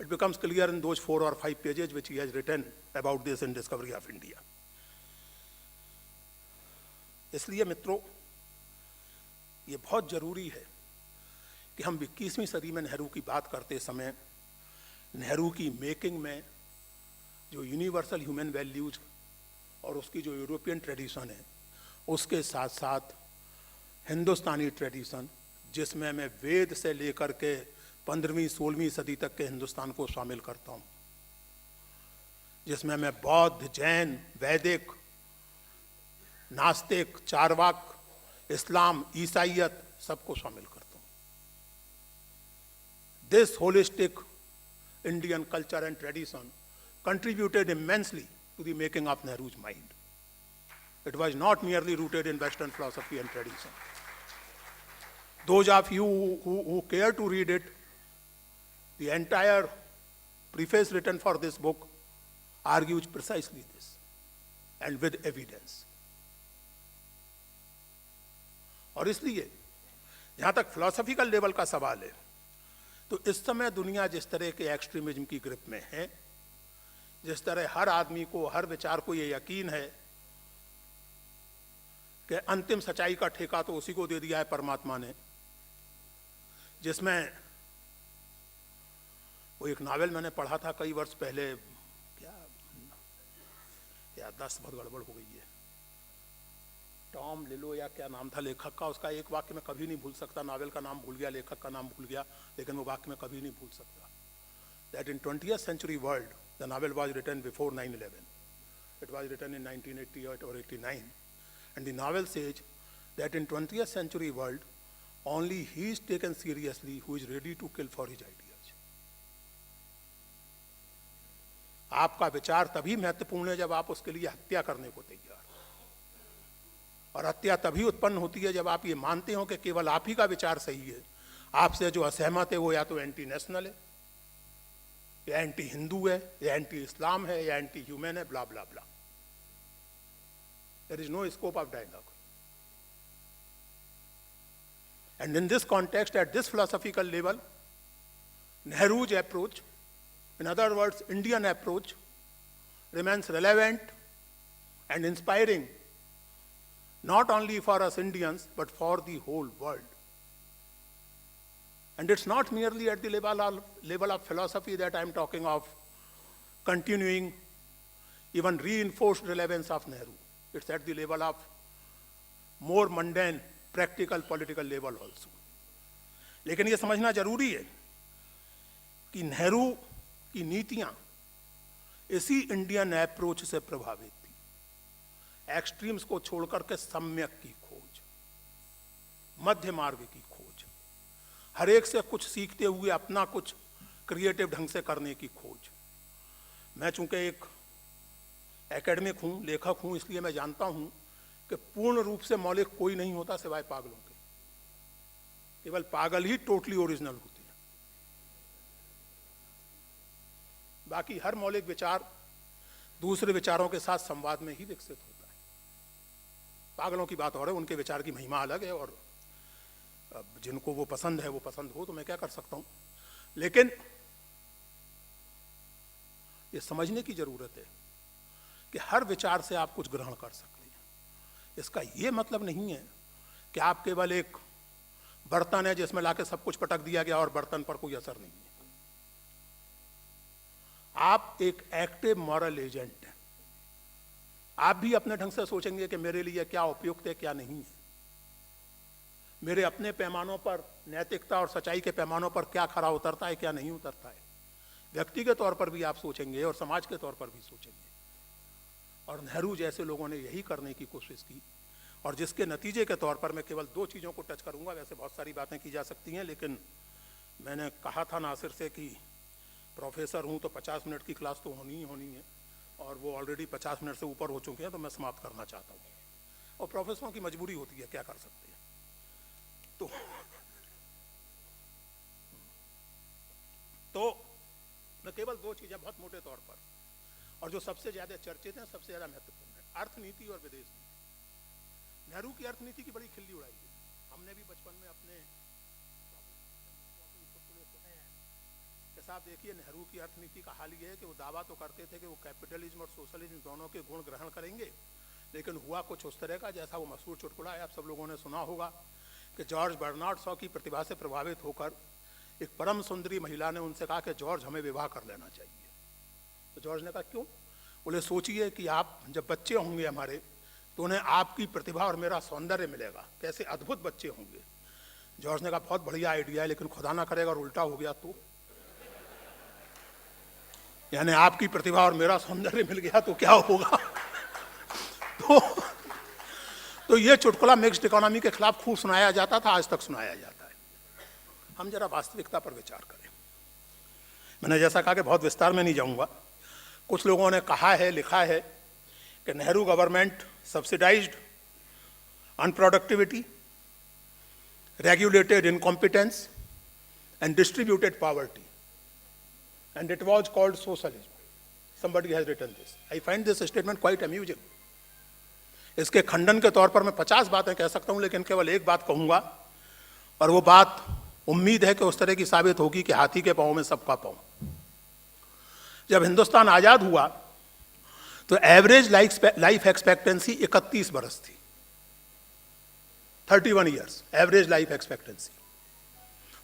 It becomes clear in those 4 or 5 pages which he has written about this in Discovery of India. इसलिए मित्रों, ये बहुत जरूरी है कि हम 21वीं सदी में नेहरू की बात करते समय नेहरू की मेकिंग में जो यूनिवर्सल ह्यूमन वैल्यूज और उसकी जो यूरोपियन ट्रेडिशन है उसके साथ साथ हिंदुस्तानी ट्रेडिशन, जिसमें मैं वेद से लेकर के 15वीं 16वीं सदी तक के हिंदुस्तान को शामिल करता हूँ, जिसमें मैं बौद्ध, जैन, वैदिक, नास्तिक, चारवाक, इस्लाम, ईसाइयत सबको शामिल करता हूँ। This holistic Indian culture and tradition contributed immensely to the making of Nehru's mind. It was not merely rooted in Western philosophy and tradition. Those of you who care to read it, the entire preface written for this book argues precisely this, and with evidence. और इसलिए जहाँ तक फिलोसॉफिकल लेवल का सवाल है, तो इस समय दुनिया जिस तरह के एक्सट्रीमिज्म की ग्रिप में है, जिस तरह हर आदमी को, हर विचार को ये यकीन है कि अंतिम सच्चाई का ठेका तो उसी को दे दिया है परमात्मा ने, जिसमें वो एक नावल मैंने पढ़ा था कई वर्ष पहले, क्या याददाश्त बहुत गड़बड़ हो गई है, टॉम लिलो या क्या नाम था लेखक का, उसका एक वाक्य मैं कभी नहीं भूल सकता। नावल का नाम भूल गया, लेखक का नाम भूल गया, लेकिन वो वाक्य मैं कभी नहीं भूल सकता। That in 20th century world, the novel was written before 9/11. It was written in 1988 or 89, and the novel says that in 20th century world, only he is taken seriously who is ready to kill for his ideas. आपका विचार तभी महत्वपूर्ण है जब आप उसके लिए हत्या करने को तैयार, और हत्या तभी उत्पन्न होती है जब आप ये मानते हो कि केवल आप ही का विचार सही है, आपसे जो असहमत है वो या तो एंटी नेशनल है, या एंटी हिंदू है, या एंटी इस्लाम है, या एंटी ह्यूमन है, blah blah blah. There is no scope of dialogue. And in this context, at this philosophical level, Nehru's approach, in other words, Indian approach, remains relevant and inspiring, not only for us Indians, but for the whole world. And it's not merely at the level of philosophy that I'm talking of continuing, even reinforced relevance of Nehru. It's at the level of more mundane, practical political level also. लेकिन यह समझना जरूरी है कि नेहरू की नीतियां इसी इंडियन अप्रोच से प्रभावित थी। एक्सट्रीम्स को छोड़कर के सम्यक की खोज, मध्य मार्ग की खोज, हर एक से कुछ सीखते हुए अपना कुछ क्रिएटिव ढंग से करने की खोज। मैं चूंकि एक एकेडमिक हूं, लेखक हूं, इसलिए मैं जानता हूं कि पूर्ण रूप से मौलिक कोई नहीं होता सिवाय पागलों के। केवल पागल ही टोटली ओरिजिनल होते हैं। बाकी हर मौलिक विचार दूसरे विचारों के साथ संवाद में ही विकसित होता है। पागलों की बात और है, उनके विचार की महिमा अलग है, और जिनको वो पसंद है वो पसंद हो, तो मैं क्या कर सकता हूं। लेकिन ये समझने की जरूरत है कि हर विचार से आप कुछ ग्रहण कर सकते हैं। इसका ये मतलब नहीं है कि आप केवल एक बर्तन है जिसमें लाके सब कुछ पटक दिया गया और बर्तन पर कोई असर नहीं है। आप एक एक्टिव मॉरल एजेंट हैं। आप भी अपने ढंग से सोचेंगे कि मेरे लिए क्या उपयुक्त है, क्या नहीं है, मेरे अपने पैमानों पर नैतिकता और सच्चाई के पैमानों पर क्या खरा उतरता है, क्या नहीं उतरता है। व्यक्ति के तौर पर भी आप सोचेंगे और समाज के तौर पर भी सोचेंगे। और नेहरू जैसे लोगों ने यही करने की कोशिश की, और जिसके नतीजे के तौर पर मैं केवल 2 चीज़ों को टच करूंगा। वैसे बहुत सारी बातें की जा सकती हैं, लेकिन मैंने कहा था नासिर से कि प्रोफेसर हूं तो 50 मिनट की क्लास तो होनी ही होनी है, और वो ऑलरेडी 50 मिनट से ऊपर हो चुके हैं, तो मैं समाप्त करना चाहता हूं। और प्रोफेसरों की मजबूरी होती है, क्या कर सकते हैं। तो मैं केवल दो चीजें बहुत मोटे तौर पर, और जो सबसे ज्यादा चर्चित हैं, सबसे ज्यादा महत्वपूर्ण है, अर्थनीति और विदेश नीति। नेहरू की अर्थनीति की बड़ी खिल्ली उड़ाई गई। हमने भी बचपन में अपने साहब देखिए, नेहरू की अर्थनीति का हाल ये है कि वो दावा तो करते थे कि वो कैपिटलिज्म और सोशलिज्म दोनों के गुण ग्रहण करेंगे, लेकिन हुआ कुछ उस तरह का जैसा वो मशहूर चुटकुला है, आप सब लोगों ने सुना होगा, कि जॉर्ज बर्नार्ड शॉ की प्रतिभा से प्रभावित होकर एक परम सुंदरी महिला ने उनसे कहा कि जॉर्ज, हमें विवाह कर लेना चाहिए। तो जॉर्ज ने कहा क्यों? बोले सोचिए कि आप जब बच्चे होंगे हमारे, तो उन्हें आपकी प्रतिभा और मेरा सौंदर्य मिलेगा, कैसे अद्भुत बच्चे होंगे। जॉर्ज ने कहा बहुत बढ़िया आइडिया है, लेकिन खुदा ना करेगा और उल्टा हो गया तो, यानी आपकी प्रतिभा और मेरा सौंदर्य मिल गया तो क्या होगा। तो ये चुटकुला मिक्स्ड इकोनॉमी के खिलाफ खूब सुनाया जाता था, आज तक सुनाया जाता है। हम जरा वास्तविकता पर विचार करें। मैंने जैसा कहा कि बहुत विस्तार में नहीं जाऊंगा। कुछ लोगों ने कहा है, लिखा है कि Nehru government subsidised unproductivity, regulated incompetence and distributed poverty, and it was called socialism. Somebody has written this. I find this statement quite amusing. इसके खंडन के तौर पर मैं 50 बातें कह सकता हूं, लेकिन केवल एक बात कहूंगा, और वो बात उम्मीद है कि उस तरह की साबित होगी कि हाथी के पांव में सबका पांव। जब हिंदुस्तान आजाद हुआ तो एवरेज लाइफ एक्सपेक्टेंसी 31 बरस थी, 31 ईयर्स एवरेज लाइफ एक्सपेक्टेंसी।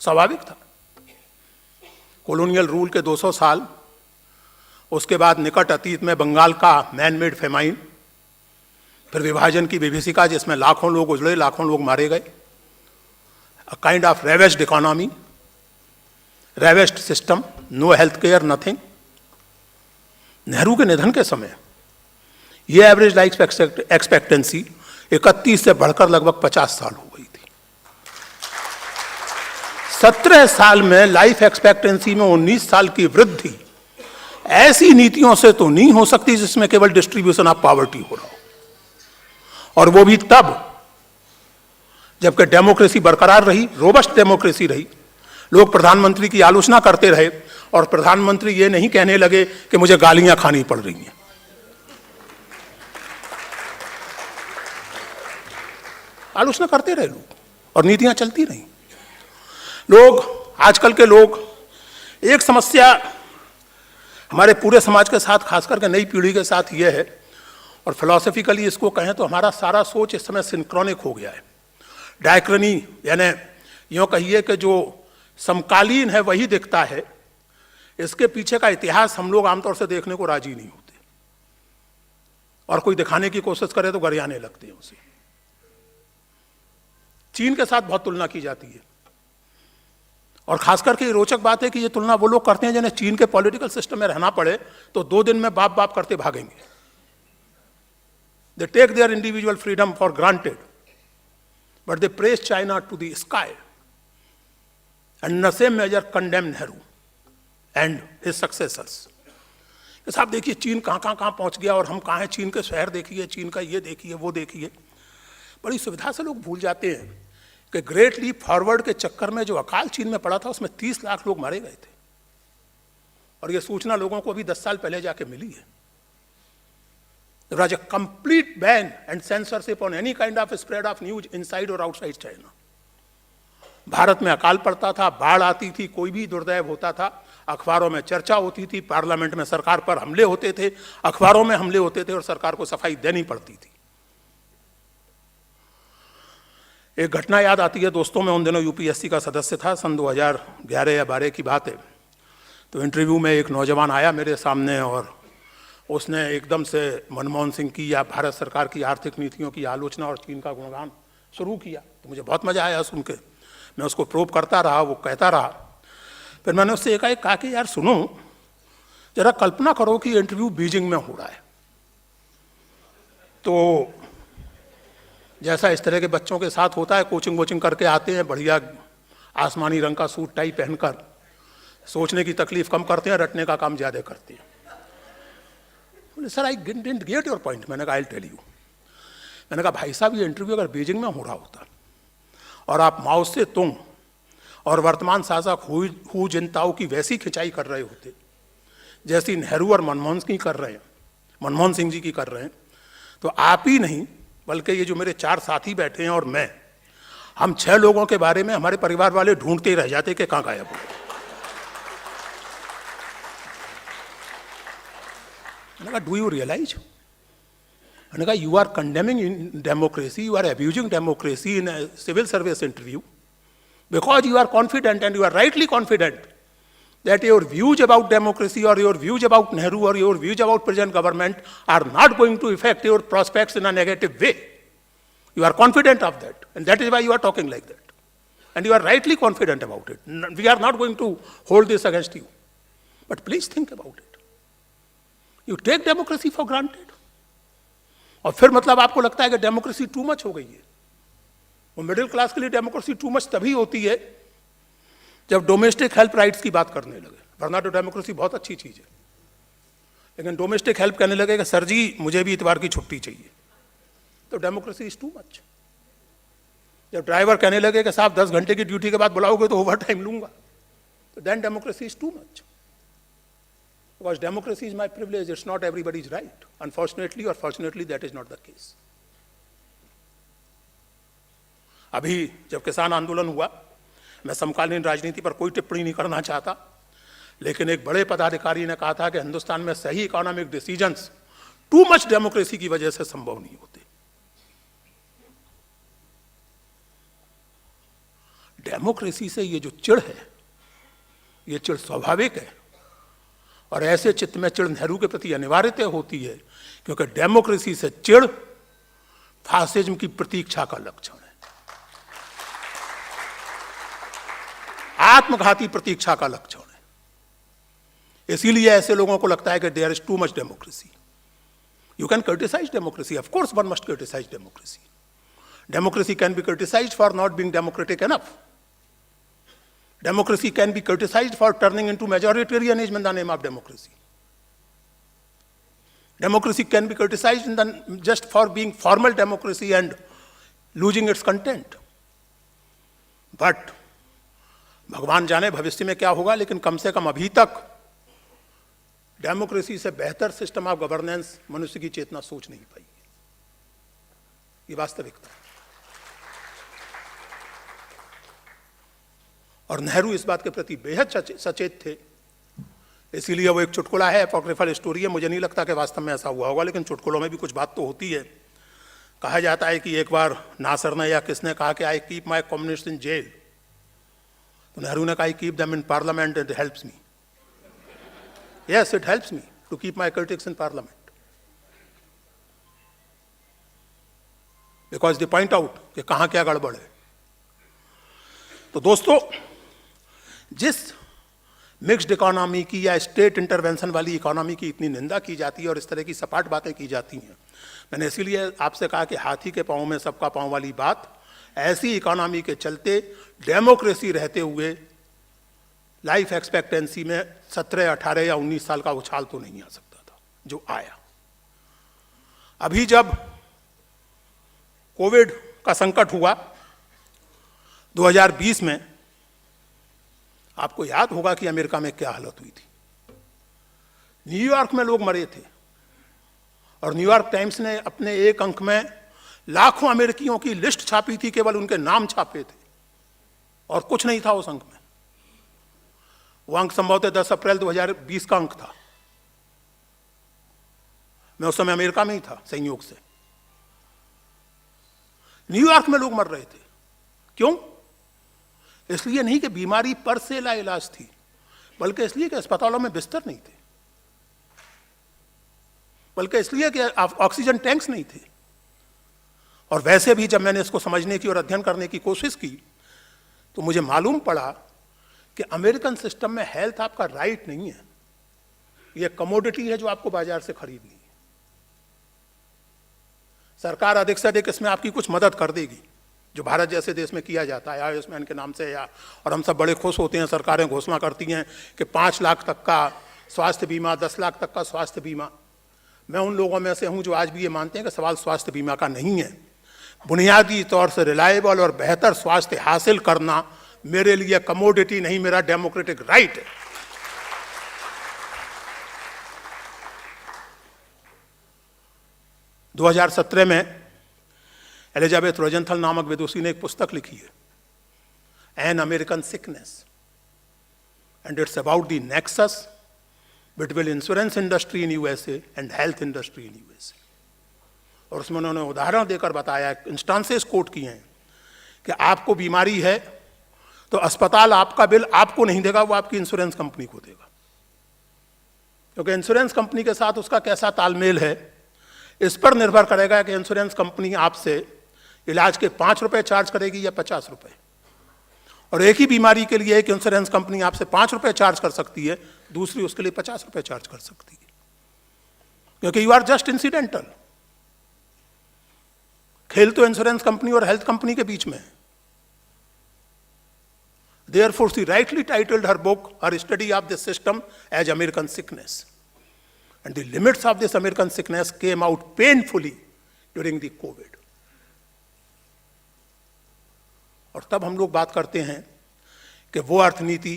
स्वाभाविक था, कॉलोनियल रूल के 200 साल, उसके बाद निकट अतीत में बंगाल का मैन मेड फेमाइन, फिर विभाजन की विभीषिका जिसमें लाखों लोग उजड़े, लाखों लोग मारे गए, a kind of ravaged economy, ravaged system, no health care, nothing. Nehru के निधन के समय ये एवरेज लाइफ एक्सपेक्टेंसी 31 से बढ़कर लगभग 50 साल हो गई थी। 17 साल में लाइफ एक्सपेक्टेंसी में 19 साल की वृद्धि ऐसी नीतियों से तो नहीं हो सकती जिसमें केवल डिस्ट्रीब्यूशन ऑफ पॉवर्टी हो रहा हो, और वो भी तब जबकि डेमोक्रेसी बरकरार रही, रोबस्ट डेमोक्रेसी रही। लोग प्रधानमंत्री की आलोचना करते रहे और प्रधानमंत्री ये नहीं कहने लगे कि मुझे गालियां खानी पड़ रही हैं। आलोचना करते रहे लोग और नीतियां चलती रही। लोग, आजकल के लोग, एक समस्या हमारे पूरे समाज के साथ, खास करके नई पीढ़ी के साथ यह है, और फिलोसफिकली इसको कहें तो हमारा सारा सोच इस समय सिंक्रोनिक हो गया है। डायक्रनी, यानी यूँ कहिए कि जो समकालीन है वही दिखता है, इसके पीछे का इतिहास हम लोग आमतौर से देखने को राजी नहीं होते, और कोई दिखाने की कोशिश करे तो गरियाने लगते हैं उसे। चीन के साथ बहुत तुलना की जाती है, और खास करके ये रोचक बात है कि ये तुलना वो लोग करते हैं जिन्हें चीन के पॉलिटिकल सिस्टम में रहना पड़े तो 2 दिन में बाप बाप करते भागेंगे। They take their individual freedom for granted, but they praise China to the sky and in the same measure condemn Nehru and his successors. साहब देखिए चीन कहाँ पहुंच गया और हम कहाँ हैं। चीन के शहर देखिए, चीन का ये देखिए, वो देखिए। बड़ी सुविधा से लोग भूल जाते हैं कि ग्रेट लीप फॉरवर्ड के चक्कर में जो अकाल चीन में पड़ा था उसमें 30 लाख लोग मारे गए थे, और यह सूचना लोगों को अभी 10 साल पहले जाके मिली है। There was a complete ban and censorship on any kind of spread of news inside or outside China. Bharat में अकाल पड़ता था, बाढ़ आती थी, कोई भी दुर्दैव होता था, अखबारों में चर्चा होती थी, पार्लियामेंट में सरकार पर हमले होते थे, अखबारों में हमले होते थे और सरकार को सफाई देनी पड़ती थी। एक घटना याद आती है दोस्तों, मैं उन दिनों यूपीएससी का सदस्य था, सन 2011 या 12 की बात है। तो इंटरव्यू में एक नौजवान आया मेरे सामने और उसने एकदम से मनमोहन सिंह की या भारत सरकार की आर्थिक नीतियों की आलोचना और चीन का गुणगान शुरू किया। तो मुझे बहुत मजा आया सुन के। मैं उसको प्रोब करता रहा, वो कहता रहा। फिर मैंने उससे एकाएक कहा कि यार सुनो, जरा कल्पना करो कि इंटरव्यू बीजिंग में हो रहा है, तो जैसा इस तरह के बच्चों के साथ होता है, कोचिंग वोचिंग करके आते हैं, बढ़िया आसमानी रंग का सूट टाई पहनकर, सोचने की तकलीफ कम करते हैं, रटने का काम ज़्यादा करते हैं। बोले sir I didn't get your point. मैंने कहा आई टेल यू। मैंने कहा भाई साहब, ये इंटरव्यू अगर बीजिंग में हो रहा होता और आप माओ से तुंग और वर्तमान शासक हु जिनताओ की वैसी खिंचाई कर रहे होते जैसी नेहरू और मनमोहन सिंह जी की कर रहे हैं, तो आप ही नहीं बल्कि ये जो मेरे 4 साथी बैठे हैं और मैं, हम 6 लोगों के बारे में हमारे परिवार वाले ढूंढते ही रह जाते कि कहाँ गायब हो। मैंने कहा डू यू रियलाइज? मैंने कहा you are condemning in democracy, you are abusing democracy in civil service interview because you are confident, and you are rightly confident, that your views about democracy or your views about Nehru or your views about present government are not going to affect your prospects in a negative way. You are confident of that, and that is why you are talking like that. And you are rightly confident about it. We are not going to hold this against you. But please think about it. You take democracy for granted. और फिर मतलब आपको लगता है कि डेमोक्रेसी टू मच हो गई है। वो मिडिल क्लास के लिए डेमोक्रेसी टू मच तभी होती है जब डोमेस्टिक हेल्प राइट्स की बात करने लगे, वरना तो डेमोक्रेसी बहुत अच्छी चीज है। लेकिन डोमेस्टिक हेल्प कहने लगे कि सर जी मुझे भी इतवार की छुट्टी चाहिए, तो डेमोक्रेसी इज टू मच। जब ड्राइवर कहने लगे कि साहब 10 घंटे की ड्यूटी के बाद बुलाओगे तो ओवर टाइम लूंगा, तो then democracy is too much. Because democracy is my privilege, it's not everybody's right. Unfortunately और fortunately that is not the case. अभी जब किसान आंदोलन हुआ, मैं समकालीन राजनीति पर कोई टिप्पणी नहीं करना चाहता, लेकिन एक बड़े पदाधिकारी ने कहा था कि हिंदुस्तान में सही economic decisions to much democracy की वजह से संभव नहीं होते। डेमोक्रेसी से ये जो चिढ़ है, ये चिढ़ स्वाभाविक है, और ऐसे चित्त में चिढ़ नेहरू के प्रति अनिवार्यतः होती है, क्योंकि डेमोक्रेसी से चिढ़ फासिज्म की प्रतीक्षा का लक्षण है, आत्मघाती प्रतीक्षा का लक्षण है। इसीलिए ऐसे लोगों को लगता है कि there is too much democracy. You can criticise democracy, of course one must criticise democracy. Democracy can be criticised for not being democratic enough. Democracy can be criticized for turning into majoritarianism in the name of democracy. Democracy can be criticized just for being formal democracy and losing its content. But भगवान जाने भविष्य में क्या होगा, लेकिन कम से कम अभी तक डेमोक्रेसी से बेहतर सिस्टम ऑफ गवर्नेंस मनुष्य की चेतना सोच नहीं पाई। ये वास्तविकता है। और नेहरू इस बात के प्रति बेहद सचेत थे, इसीलिए वो एक चुटकुला है, अपॉक्रिफल स्टोरी है, मुझे नहीं लगता कि वास्तव में ऐसा हुआ होगा, लेकिन चुटकुलों में भी कुछ बात तो होती है। कहा जाता है कि एक बार नासर ने या किसने कहा कि I keep my communist in jail, तो नेहरू ने कहा I keep them in parliament, it helps me. Yes, it helps me to keep my critics in parliament, because they point out कि कहाँ क्या गड़बड़ है। तो दोस्तों, जिस मिक्स्ड इकोनॉमी की या स्टेट इंटरवेंशन वाली इकोनॉमी की इतनी निंदा की जाती है और इस तरह की सपाट बातें की जाती हैं, मैंने इसीलिए आपसे कहा कि हाथी के पांव में सबका पांव वाली बात, ऐसी इकोनॉमी के चलते डेमोक्रेसी रहते हुए लाइफ एक्सपेक्टेंसी में 17, 18 या 19 साल का उछाल तो नहीं आ सकता था जो आया। अभी जब कोविड का संकट हुआ 2020 में, आपको याद होगा कि अमेरिका में क्या हालत हुई थी। न्यूयॉर्क में लोग मरे थे, और न्यूयॉर्क टाइम्स ने अपने एक अंक में लाखों अमेरिकियों की लिस्ट छापी थी, केवल उनके नाम छापे थे और कुछ नहीं था उस अंक में। वो अंक संभवतः 10 अप्रैल 2020 का अंक था। मैं उस समय अमेरिका में ही था संयोग से। न्यूयॉर्क में लोग मर रहे थे। क्यों? इसलिए नहीं कि बीमारी पर से लाइलाज थी, बल्कि इसलिए कि अस्पतालों में बिस्तर नहीं थे, बल्कि इसलिए कि ऑक्सीजन टैंक्स नहीं थे। और वैसे भी जब मैंने इसको समझने की और अध्ययन करने की कोशिश की, तो मुझे मालूम पड़ा कि अमेरिकन सिस्टम में हेल्थ आपका राइट नहीं है, यह कमोडिटी है जो आपको बाजार से खरीदनी है। सरकार अधिक से अधिक इसमें आपकी कुछ मदद कर देगी, जो भारत जैसे देश में किया जाता है आयुष्मान के नाम से, या और हम सब बड़े खुश होते हैं, सरकारें घोषणा करती हैं कि 5 लाख तक का स्वास्थ्य बीमा, 10 लाख तक का स्वास्थ्य बीमा। मैं उन लोगों में से हूं जो आज भी ये मानते हैं कि सवाल स्वास्थ्य बीमा का नहीं है। बुनियादी तौर से रिलायबल और बेहतर स्वास्थ्य हासिल करना मेरे लिए कमोडिटी नहीं, मेरा डेमोक्रेटिक राइट है। दो 2017 में एलिजाबेथ रोजेंथल नामक विदुषी ने एक पुस्तक लिखी है, an American sickness, and it's about the nexus between insurance industry in USA and health industry in USA. और उसमें उन्होंने उदाहरण देकर बताया, इंस्टांसेस कोट किए हैं कि आपको बीमारी है तो अस्पताल आपका बिल आपको नहीं देगा, वो आपकी इंश्योरेंस कंपनी को देगा, क्योंकि इंश्योरेंस कंपनी के साथ उसका कैसा तालमेल है इस पर निर्भर करेगा कि इंश्योरेंस कंपनी आपसे इलाज के 5 रुपए चार्ज करेगी या 50 रुपए। और एक ही बीमारी के लिए एक इंश्योरेंस कंपनी आपसे 5 रुपए चार्ज कर सकती है, दूसरी उसके लिए 50 रुपए चार्ज कर सकती है, क्योंकि यू आर जस्ट इंसिडेंटल। खेल तो इंश्योरेंस कंपनी और हेल्थ कंपनी के बीच में है। Therefore, she rightly titled her book, her study of this system, as American Sickness. And the limits of this American sickness came out painfully during the COVID. और तब हम लोग बात करते हैं कि वो अर्थनीति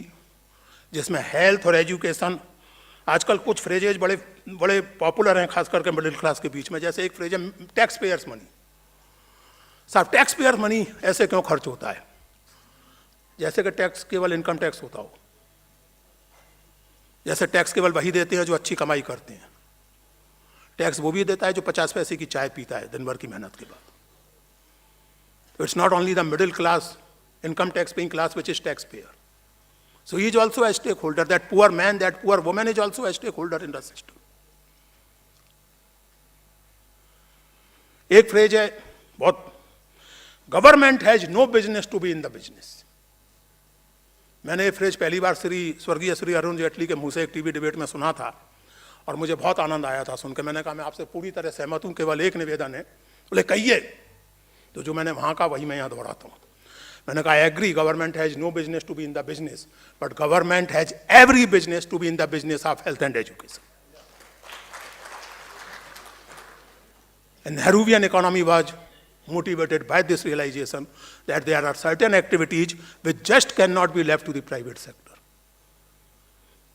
जिसमें हेल्थ और एजुकेशन, आजकल कुछ फ्रेजेज बड़े बड़े पॉपुलर हैं खास करके मिडिल क्लास के बीच में, जैसे एक फ्रेज है टैक्स पेयर्स मनी। साहब, टैक्स पेयर मनी ऐसे क्यों खर्च होता है? जैसे कि टैक्स केवल इनकम टैक्स होता हो, जैसे टैक्स केवल वही देते हैं जो अच्छी कमाई करते हैं। टैक्स वो भी देता है जो 50 पैसे की चाय पीता है दिन भर की मेहनत के बाद। It's not only the middle class, income tax paying class which is taxpayer. So he is also a stakeholder. That poor man, that poor woman is also a stakeholder in the system. एक फ्रेज है बहुत, government has no business to be in the business. मैंने ये फ्रेज पहली बार स्वर्गीय श्री अरुण जेटली के मुंह से एक टीवी डिबेट में सुना था और मुझे बहुत आनंद आया था सुनकर। मैंने कहा मैं आपसे पूरी तरह सहमत हूं, केवल एक निवेदन है। बोले कहिए। तो जो मैंने वहां कहा वही मैं यहां दोहराता हूं। मैंने कहा I agree, government has no business to be in the business, but government has every business to be in the business of health and education. And Nehruvian economy was motivated by this realization that there are certain activities which just cannot be left to the private sector.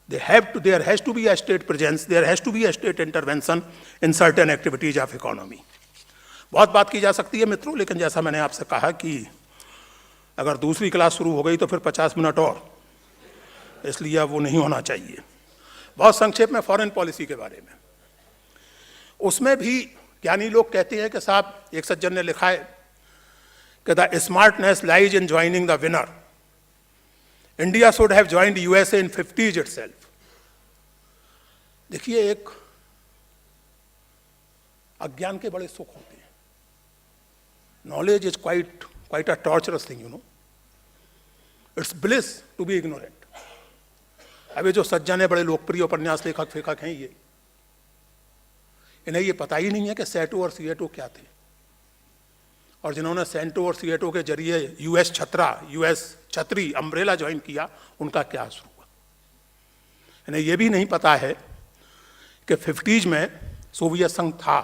There has to be a state presence, there has to be a state intervention in certain activities of economy. बहुत बात की जा सकती है मित्रों, लेकिन जैसा मैंने आपसे कहा कि अगर दूसरी क्लास शुरू हो गई तो फिर 50 मिनट और, इसलिए अब वो नहीं होना चाहिए। बहुत संक्षेप में फॉरेन पॉलिसी के बारे में, उसमें भी ज्ञानी लोग कहते हैं कि साहब, एक सज्जन ने लिखा है कि the smartness lies in joining the winner. India should have joined USA in 50s itself. देखिए, एक अज्ञान के बड़े सुख होते हैं। Knowledge is quite a torturous thing, you know, it's bliss to be ignorant. अभी जो सज्जन है, बड़े लोकप्रिय उपन्यास लेखक फेखक हैं, ये इन्हें ये पता ही नहीं है कि सेटो और सीएटो क्या थे, और जिन्होंने सेंटो और सीएटो के जरिए यूएस छतरी अम्ब्रेला ज्वाइन किया, उनका क्या असर हुआ। इन्हें ये भी नहीं पता है कि 50s में सोवियत संघ था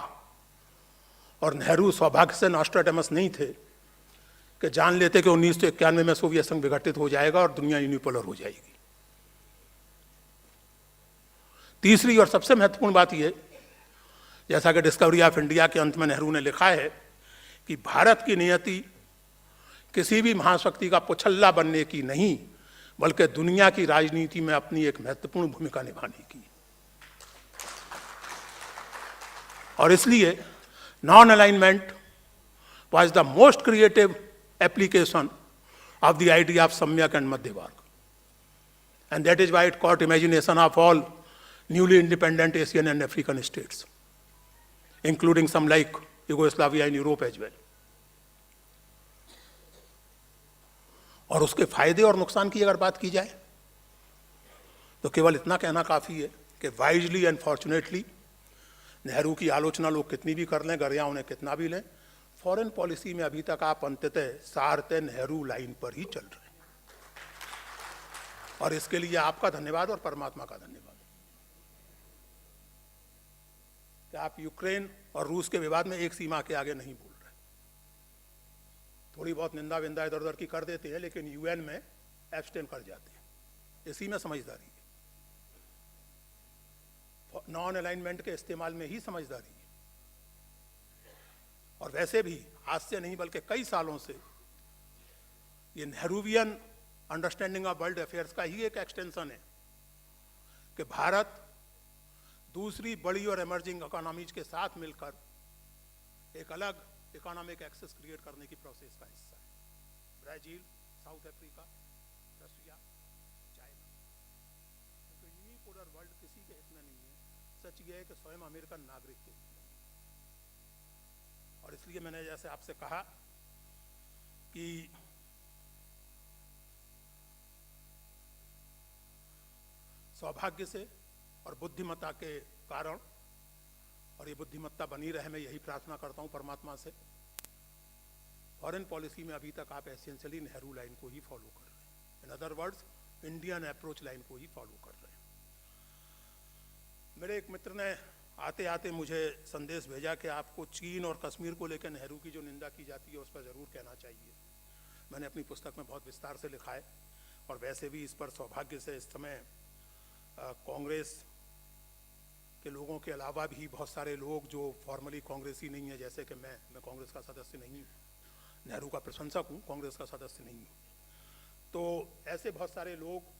और नेहरू सौभाग्य से नॉस्ट्राडामस नहीं थे कि जान लेते कि 1991 में सोवियत संघ विघटित हो जाएगा और दुनिया यूनिपोलर हो जाएगी। तीसरी और सबसे महत्वपूर्ण बात यह, जैसा कि डिस्कवरी ऑफ इंडिया के अंत में नेहरू ने लिखा है कि भारत की नियति किसी भी महाशक्ति का पुछल्ला बनने की नहीं, बल्कि दुनिया की राजनीति में अपनी एक महत्वपूर्ण भूमिका निभाने की। और इसलिए non alignment was the most creative application of the idea of Samyak and Madhya. And that is why it caught imagination of all newly independent Asian and African states, including some like Yugoslavia and Europe as well. और उसके फायदे और नुकसान की अगर बात की जाए तो केवल इतना कहना काफ़ी है कि वाइजली एंड फॉर्चुनेटली, नेहरू की आलोचना लोग कितनी भी कर लें, गरिया उन्हें कितना भी लें, फॉरेन पॉलिसी में अभी तक आप अंततः सारते नेहरू लाइन पर ही चल रहे हैं, और इसके लिए आपका धन्यवाद और परमात्मा का धन्यवाद कि आप यूक्रेन और रूस के विवाद में एक सीमा के आगे नहीं बोल रहे। थोड़ी बहुत निंदा विंदा इधर उधर की कर देते हैं, लेकिन यूएन में एब्सटेन कर जाते हैं। इसी में समझदारी है, नॉन अलाइनमेंट के इस्तेमाल में ही समझदारी है। और वैसे भी आज से नहीं बल्कि कई सालों से ये Nehruvian understanding of world affairs का ही एक एक्सटेंशन है कि भारत दूसरी बड़ी और इमर्जिंग इकोनॉमीज के साथ मिलकर एक अलग इकोनॉमिक एक्सेस क्रिएट करने की प्रोसेस का हिस्सा है। Brazil, south Africa, Russia, China, क्योंकि यूनिपोलर वर्ल्ड किसी के हित में नहीं है। सच यह है कि स्वयं अमेरिकन नागरिक के हित में नहीं। और इसलिए मैंने जैसे आपसे कहा कि सौभाग्य से और बुद्धिमत्ता के कारण, और ये बुद्धिमत्ता बनी रहे, मैं यही प्रार्थना करता हूं परमात्मा से, फॉरेन पॉलिसी में अभी तक आप एसेंशियली नेहरू लाइन को ही फॉलो कर रहे हैं। In other words, Indian approach line को ही फॉलो कर रहे हैं। मेरे एक मित्र ने आते आते मुझे संदेश भेजा कि आपको चीन और कश्मीर को लेकर नेहरू की जो निंदा की जाती है उस पर ज़रूर कहना चाहिए। मैंने अपनी पुस्तक में बहुत विस्तार से लिखा है, और वैसे भी इस पर सौभाग्य से इस समय कांग्रेस के लोगों के अलावा भी बहुत सारे लोग जो फॉर्मली कांग्रेसी नहीं है, जैसे कि मैं कांग्रेस का सदस्य नहीं हूँ, नेहरू का प्रशंसक हूँ, कांग्रेस का सदस्य नहीं हूँ। तो ऐसे बहुत सारे लोग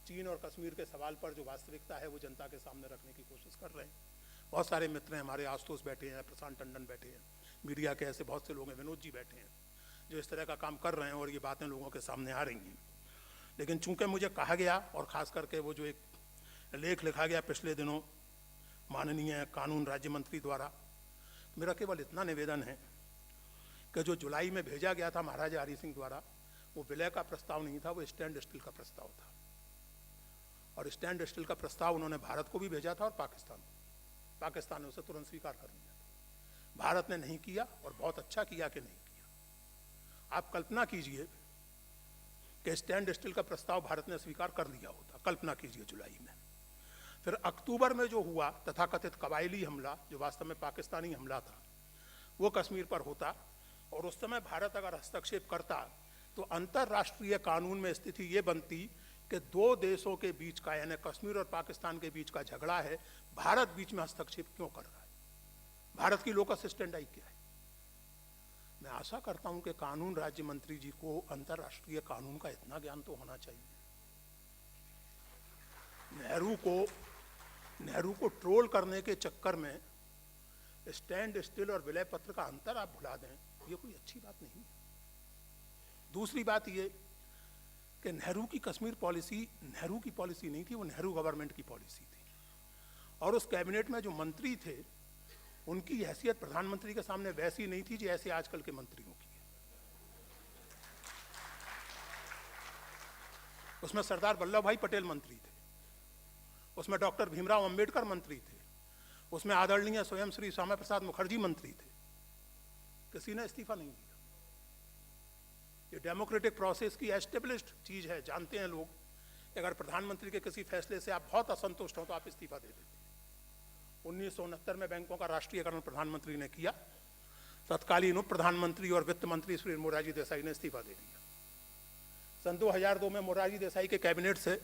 चीन और कश्मीर के सवाल पर जो वास्तविकता है वो जनता के सामने रखने की कोशिश कर रहे हैं। बहुत सारे मित्र हैं हमारे, आशुतोष बैठे हैं, प्रशांत टंडन बैठे हैं, मीडिया के ऐसे बहुत से लोग हैं, विनोद जी बैठे हैं, जो इस तरह का काम कर रहे हैं और ये बातें लोगों के सामने आ रही हैं। लेकिन चूंकि मुझे कहा गया, और ख़ास करके वो जो एक लेख लिखा गया पिछले दिनों माननीय कानून राज्य मंत्री द्वारा, मेरा केवल इतना निवेदन है कि जो जुलाई में भेजा गया था महाराजा हरि सिंह द्वारा, वो विलय का प्रस्ताव नहीं था, वो स्टैंड स्टिल का प्रस्ताव था। और स्टैंड स्टिल का प्रस्ताव उन्होंने भारत को भी भेजा था और पाकिस्तान ने उसे तुरंत स्वीकार कर लिया था। भारत ने नहीं किया, और बहुत अच्छा किया कि नहीं किया। आप कल्पना कीजिए कि स्टैंड स्टिल का प्रस्ताव भारत ने स्वीकार कर लिया होता, कल्पना कीजिए जुलाई में। फिर अक्टूबर में जो हुआ तथाकथित कबायली हमला, जो वास्तव में पाकिस्तानी हमला था, वो कश्मीर पर होता, और उस समय भारत अगर हस्तक्षेप करता तो अंतर्राष्ट्रीय कानून में स्थिति ये बनती कि दो देशों के बीच का, यानी कश्मीर और पाकिस्तान के बीच का झगड़ा है, भारत बीच में हस्तक्षेप क्यों कर रहा है, भारत की लोकस स्टैंडाई क्या है। मैं आशा करता हूं कि कानून राज्य मंत्री जी को अंतर्राष्ट्रीय कानून का इतना ज्ञान तो होना चाहिए। नेहरू को ट्रोल करने के चक्कर में स्टैंड स्टिल और विलय पत्र का अंतर आप भुला दें, ये कोई अच्छी बात नहीं है। दूसरी बात ये कि नेहरू की कश्मीर पॉलिसी नेहरू की पॉलिसी नहीं थी, वो नेहरू गवर्नमेंट की पॉलिसी थी। और उस कैबिनेट में जो मंत्री थे उनकी हैसियत प्रधानमंत्री के सामने वैसी नहीं थी जैसे आजकल के मंत्रियों की है। उसमें सरदार वल्लभ भाई पटेल मंत्री थे, उसमें डॉक्टर भीमराव अंबेडकर मंत्री थे, उसमें आदरणीय स्वयं श्री श्यामा प्रसाद मुखर्जी मंत्री थे। किसी ने इस्तीफा नहीं दिया। ये डेमोक्रेटिक प्रोसेस की एस्टेब्लिश्ड चीज है, जानते हैं लोग कि अगर प्रधानमंत्री के किसी फैसले से आप बहुत असंतुष्ट हो तो आप इस्तीफा दे देते हैं। 1969 में बैंकों का राष्ट्रीयकरण प्रधानमंत्री ने किया, तत्कालीन उप प्रधानमंत्री और वित्त मंत्री श्री मोरारजी देसाई ने इस्तीफा दे दिया। सन 2002 में मोरारजी देसाई के कैबिनेट से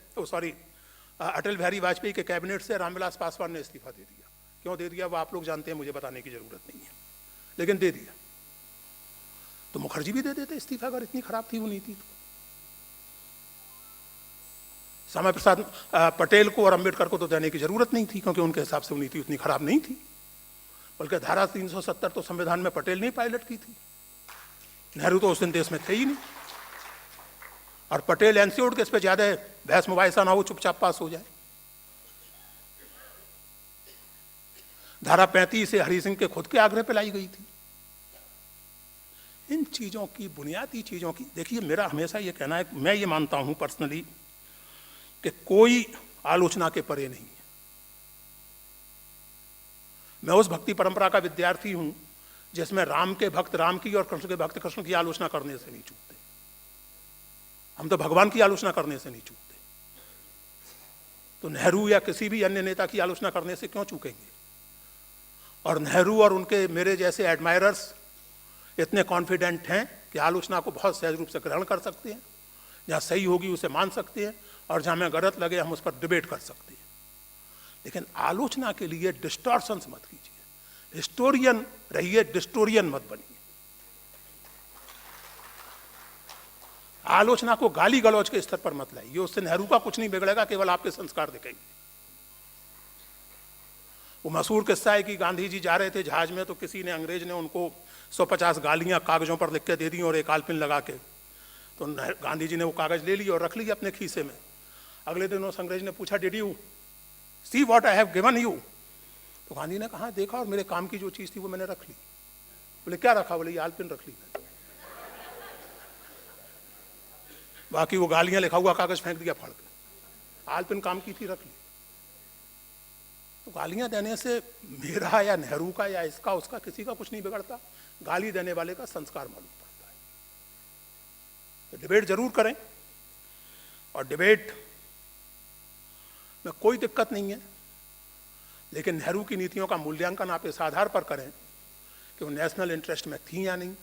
अटल बिहारी वाजपेयी के कैबिनेट से रामविलास पासवान ने इस्तीफा दे दिया। क्यों दे दिया वो आप लोग जानते हैं, मुझे बताने की जरूरत नहीं है, लेकिन दे दिया। तो मुखर्जी भी दे देते इस्तीफा अगर इतनी खराब थी वो नीति तो। श्यामा प्रसाद पटेल को और अंबेडकर को तो देने की जरूरत नहीं थी, क्योंकि उनके हिसाब से वो नीति उतनी खराब नहीं थी। बल्कि धारा 370 तो संविधान में पटेल ने पायलट की थी, नेहरू तो उस दिन देश में थे ही नहीं। और पटेल एनश्योर्ड के इस पर ज्यादा बहस मुबाहिसा ना हो, चुपचाप पास हो जाए। धारा 35 से हरि सिंह के खुद के आग्रह पर लाई गई थी। इन चीजों की, बुनियादी चीजों की, देखिए मेरा हमेशा ये कहना है, मैं ये मानता हूं पर्सनली कि कोई आलोचना के परे नहीं है। मैं उस भक्ति परंपरा का विद्यार्थी हूं जिसमें राम के भक्त राम की और कृष्ण के भक्त कृष्ण की आलोचना करने से नहीं चूकते। हम तो भगवान की आलोचना करने से नहीं चूकते, तो नेहरू या किसी भी अन्य नेता की आलोचना करने से क्यों चूकेंगे? और नेहरू और उनके मेरे जैसे एडमायरर्स इतने कॉन्फिडेंट हैं कि आलोचना को बहुत सहज रूप से ग्रहण कर सकते हैं, जहाँ सही होगी उसे मान सकते हैं और जहाँ हमें गलत लगे हम उस पर डिबेट कर सकते हैं। लेकिन आलोचना के लिए डिस्टॉर्शंस मत कीजिए, हिस्टोरियन रहिए, डिस्टोरियन मत बनिए। आलोचना को गाली गलौज के स्तर पर मत लाइए, उससे नेहरू का कुछ नहीं बिगड़ेगा, केवल आपके संस्कार दिखेंगे। वो मशहूर किस्सा है कि गांधी जी जा रहे थे जहाज में, तो किसी ने, अंग्रेज ने उनको 150 गालियां कागजों पर लिख के दे दी और एक आलपिन लगा के। तो गांधी जी ने वो कागज ले लिए और रख लिए अपने खीसे में। अगले दिन उस अंग्रेज ने पूछा, did you see what I have given you? तो गांधी ने कहा, देखा और मेरे काम की जो चीज थी वो मैंने रख ली। बोले क्या रखा? बोले ये आलपिन रख ली मैंने, बाकी वो गालियां लिखा हुआ कागज फेंक दिया फाड़ के, आलपिन काम की थी रख ली। तो गालियां देने से मेरा या नेहरू का या इसका उसका किसी का कुछ नहीं बिगड़ता, गाली देने वाले का संस्कार मालूम पड़ता है। तो डिबेट जरूर करें, और डिबेट में कोई दिक्कत नहीं है, लेकिन नेहरू की नीतियों का मूल्यांकन आप इस आधार पर करें कि वो नेशनल इंटरेस्ट में थी या नहीं,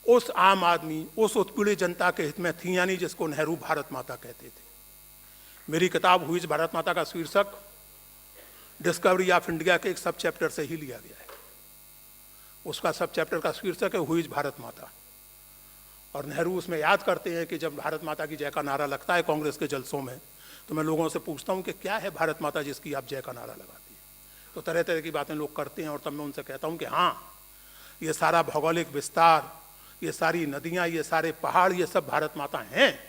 उस आम आदमी, उस उत्पीड़ित जनता के हित में थी या नहीं जिसको नेहरू भारत माता कहते थे। मेरी किताब हुई भारत माता का शीर्षक डिस्कवरी ऑफ इंडिया के एक सब चैप्टर से ही लिया गया है। उसका सब चैप्टर का शीर्षक है हुई भारत माता। और नेहरू उसमें याद करते हैं कि जब भारत माता की जय का नारा लगता है कांग्रेस के जलसों में, तो मैं लोगों से पूछता हूं कि क्या है भारत माता जिसकी आप जय का नारा लगाती है? तो तरह तरह की बातें लोग करते हैं, और तब मैं उनसे कहता हूं कि हाँ, ये सारा भौगोलिक विस्तार, ये सारी नदियां, ये सारे पहाड़, ये सब भारत माता हैं,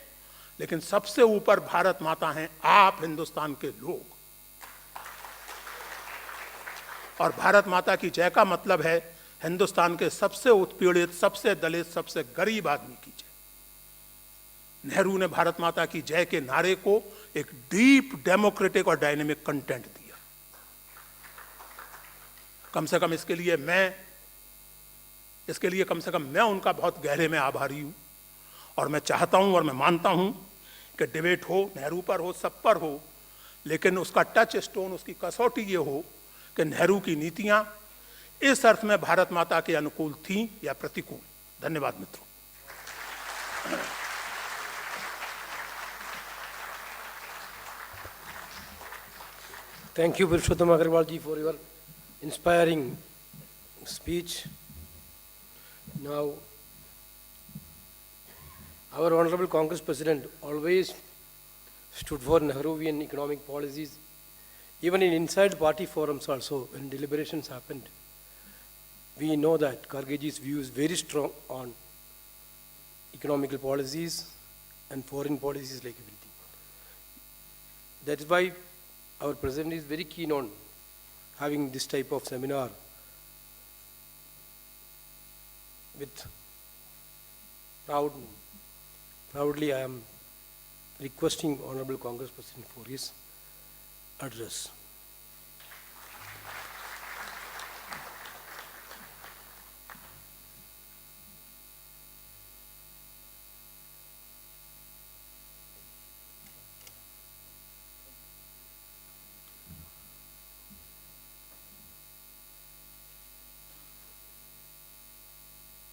लेकिन सबसे ऊपर भारत माता हैं आप हिंदुस्तान के लोग। और भारत माता की जय का मतलब है हिंदुस्तान के सबसे उत्पीड़ित, सबसे दलित, सबसे गरीब आदमी की जय। नेहरू ने भारत माता की जय के नारे को एक डीप डेमोक्रेटिक और डायनेमिक कंटेंट दिया। कम से कम इसके लिए मैं उनका बहुत गहरे में आभारी हूं। और मैं चाहता हूं और मैं मानता हूं कि डिबेट हो, नेहरू पर हो, सब पर हो, लेकिन उसका टच स्टोन, उसकी कसौटी ये हो कि नेहरू की नीतियां इस अर्थ में भारत माता के अनुकूल थीं या प्रतिकूल। धन्यवाद मित्रों। Thank you, Purushottam Agarwal ji, for your inspiring speech. Now, our Honorable Congress President always stood for Nehruvian economic policies, even in inside party forums also, when deliberations happened. We know that Khargeji's view is very strong on economical policies and foreign policies like everything. That is why our president is very keen on having this type of seminar with proudly I am requesting Honorable Congress President for his address.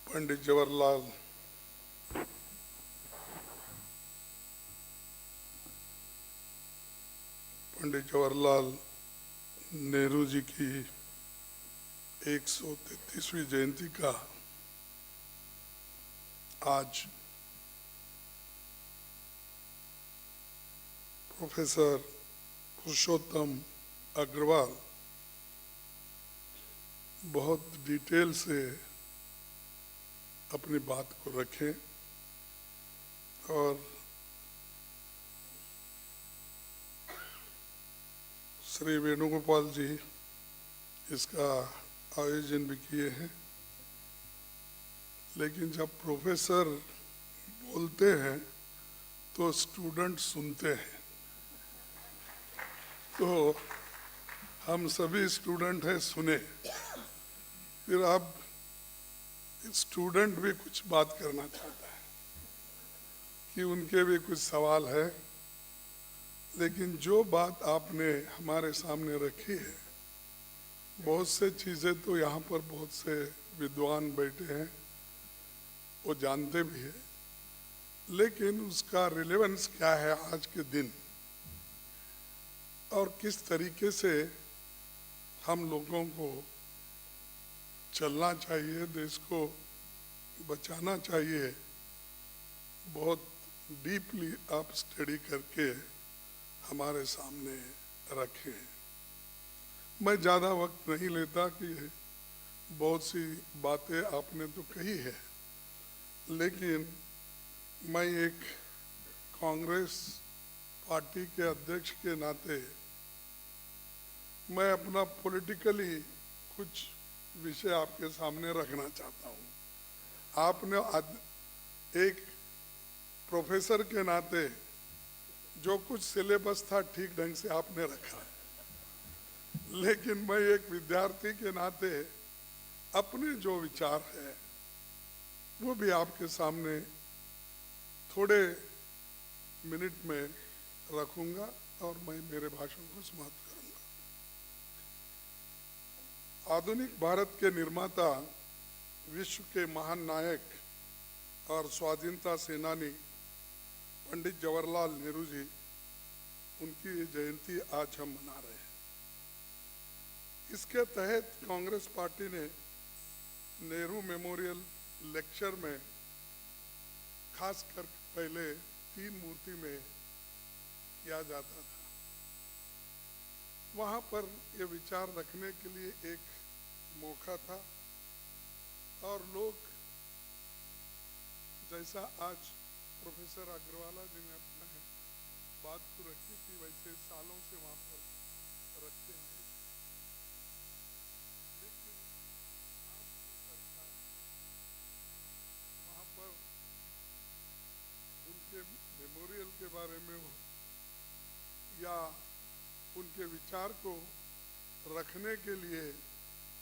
Pandit Jawaharlal Nehru ji की 133वीं जयंती का आज प्रोफेसर पुरुषोत्तम अग्रवाल बहुत डिटेल से अपनी बात को रखें और श्री वेणुगोपाल जी इसका आयोजन भी किए हैं। लेकिन जब प्रोफेसर बोलते हैं तो स्टूडेंट सुनते हैं, तो हम सभी स्टूडेंट हैं, सुने। फिर अब स्टूडेंट भी कुछ बात करना चाहता है कि उनके भी कुछ सवाल है, लेकिन जो बात आपने हमारे सामने रखी है, बहुत से चीज़ें तो यहाँ पर बहुत से विद्वान बैठे हैं, वो जानते भी हैं, लेकिन उसका रिलेवेंस क्या है आज के दिन और किस तरीके से हम लोगों को चलना चाहिए, देश को बचाना चाहिए, बहुत डीपली आप स्टडी करके हमारे सामने रखे। मैं ज़्यादा वक्त नहीं लेता कि बहुत सी बातें आपने तो कही है, लेकिन मैं एक कांग्रेस पार्टी के अध्यक्ष के नाते मैं अपना पॉलिटिकली कुछ विषय आपके सामने रखना चाहता हूँ। आपने एक प्रोफेसर के नाते जो कुछ सिलेबस था ठीक ढंग से आपने रखा, लेकिन मैं एक विद्यार्थी के नाते अपने जो विचार है वो भी आपके सामने थोड़े मिनट में रखूंगा और मैं मेरे भाषण को समाप्त करूंगा। आधुनिक भारत के निर्माता, विश्व के महान नायक और स्वाधीनता सेनानी पंडित जवाहरलाल नेहरू जी, उनकी ये जयंती आज हम मना रहे हैं। इसके तहत कांग्रेस पार्टी ने नेहरू मेमोरियल लेक्चर में खासकर पहले 3 मूर्ति में किया जाता था, वहाँ पर ये विचार रखने के लिए एक मौका था और लोग, जैसा आज प्रोफेसर अग्रवाला जी ने अपना बात को रखी थी, वैसे सालों से वहाँ पर रखते हैं। लेकिन आज की सरकार वहाँ पर उनके मेमोरियल के बारे में हो या उनके विचार को रखने के लिए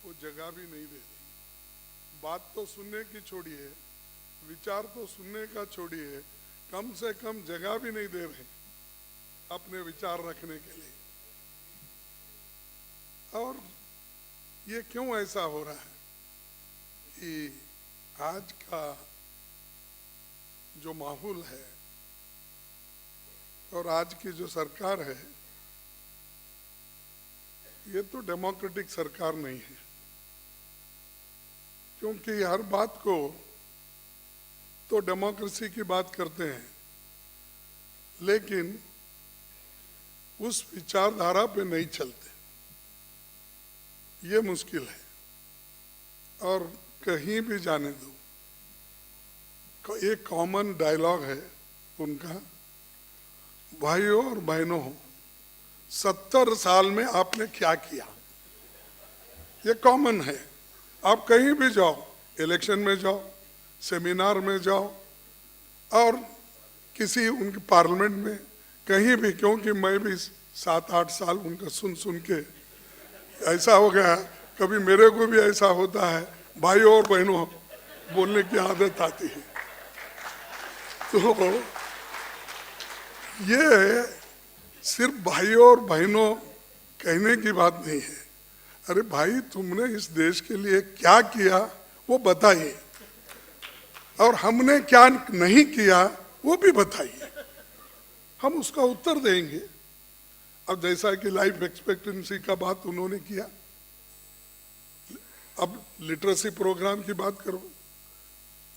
वो जगह भी नहीं दे रही। बात तो सुनने की छोड़िए, विचार तो सुनने का छोड़िए, कम से कम जगह भी नहीं दे रहे अपने विचार रखने के लिए। और ये क्यों ऐसा हो रहा है कि आज का जो माहौल है और आज की जो सरकार है, ये तो डेमोक्रेटिक सरकार नहीं है, क्योंकि हर बात को तो डेमोक्रेसी की बात करते हैं, लेकिन उस विचारधारा पे नहीं चलते, ये मुश्किल है। और कहीं भी जाने दो, एक कॉमन डायलॉग है उनका, भाइयों और बहनों, 70 साल में आपने क्या किया, ये कॉमन है। आप कहीं भी जाओ, इलेक्शन में जाओ, सेमिनार में जाओ और किसी उनके पार्लियामेंट में, कहीं भी, क्योंकि मैं भी 7-8 साल उनका सुन सुन के ऐसा हो गया, कभी मेरे को भी ऐसा होता है, भाइयों और बहनों बोलने की आदत आती है। तो ये सिर्फ भाइयों और बहनों कहने की बात नहीं है। अरे भाई, तुमने इस देश के लिए क्या किया वो बताइए, और हमने क्या नहीं किया वो भी बताइए, हम उसका उत्तर देंगे। अब जैसा कि लाइफ एक्सपेक्टेंसी का बात उन्होंने किया, अब लिटरेसी प्रोग्राम की बात करो,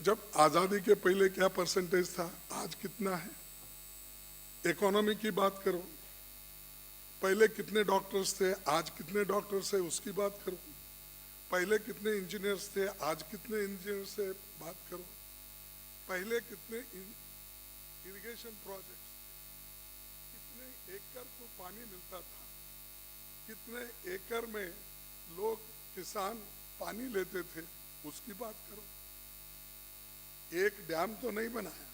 जब आज़ादी के पहले क्या परसेंटेज था, आज कितना है। इकोनॉमी की बात करो, पहले कितने डॉक्टर्स थे, आज कितने डॉक्टर्स है, उसकी बात करो। पहले कितने इंजीनियर्स थे, आज कितने इंजीनियर्स से बात करो। पहले कितने इरिगेशन प्रोजेक्ट्स, कितने एकड़ को पानी मिलता था, कितने एकड़ में लोग किसान पानी लेते थे, उसकी बात करो। एक डैम तो नहीं बनाया,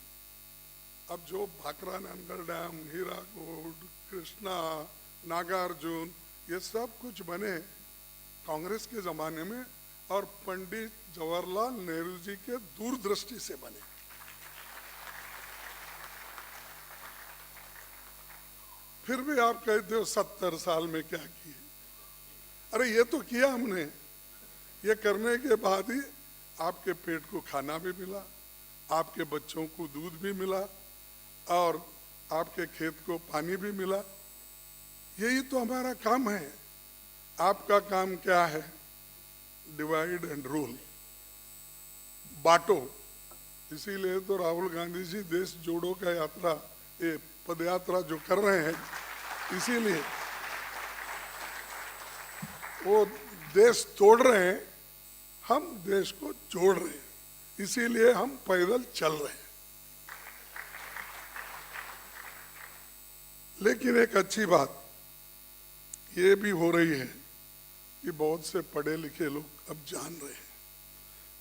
अब जो भाखरा नंगल डैम, हीराकुड, कृष्णा, नागार्जुन, ये सब कुछ बने कांग्रेस के जमाने में, और पंडित जवाहरलाल नेहरू जी के दूरदृष्टि से बने। फिर भी आप कहते हो 70 साल में क्या किए? अरे ये तो किया हमने। ये करने के बाद ही आपके पेट को खाना भी मिला, आपके बच्चों को दूध भी मिला और आपके खेत को पानी भी मिला। यही तो हमारा काम है। आपका काम क्या है? डिवाइड एंड रूल, बांटो। इसीलिए तो राहुल गांधी जी देश जोड़ो का यात्रा, ये पद यात्रा जो कर रहे हैं, इसीलिए वो देश तोड़ रहे हैं, हम देश को जोड़ रहे हैं, इसीलिए हम पैदल चल रहे हैं। लेकिन एक अच्छी बात ये भी हो रही है कि बहुत से पढ़े लिखे लोग अब जान रहे हैं,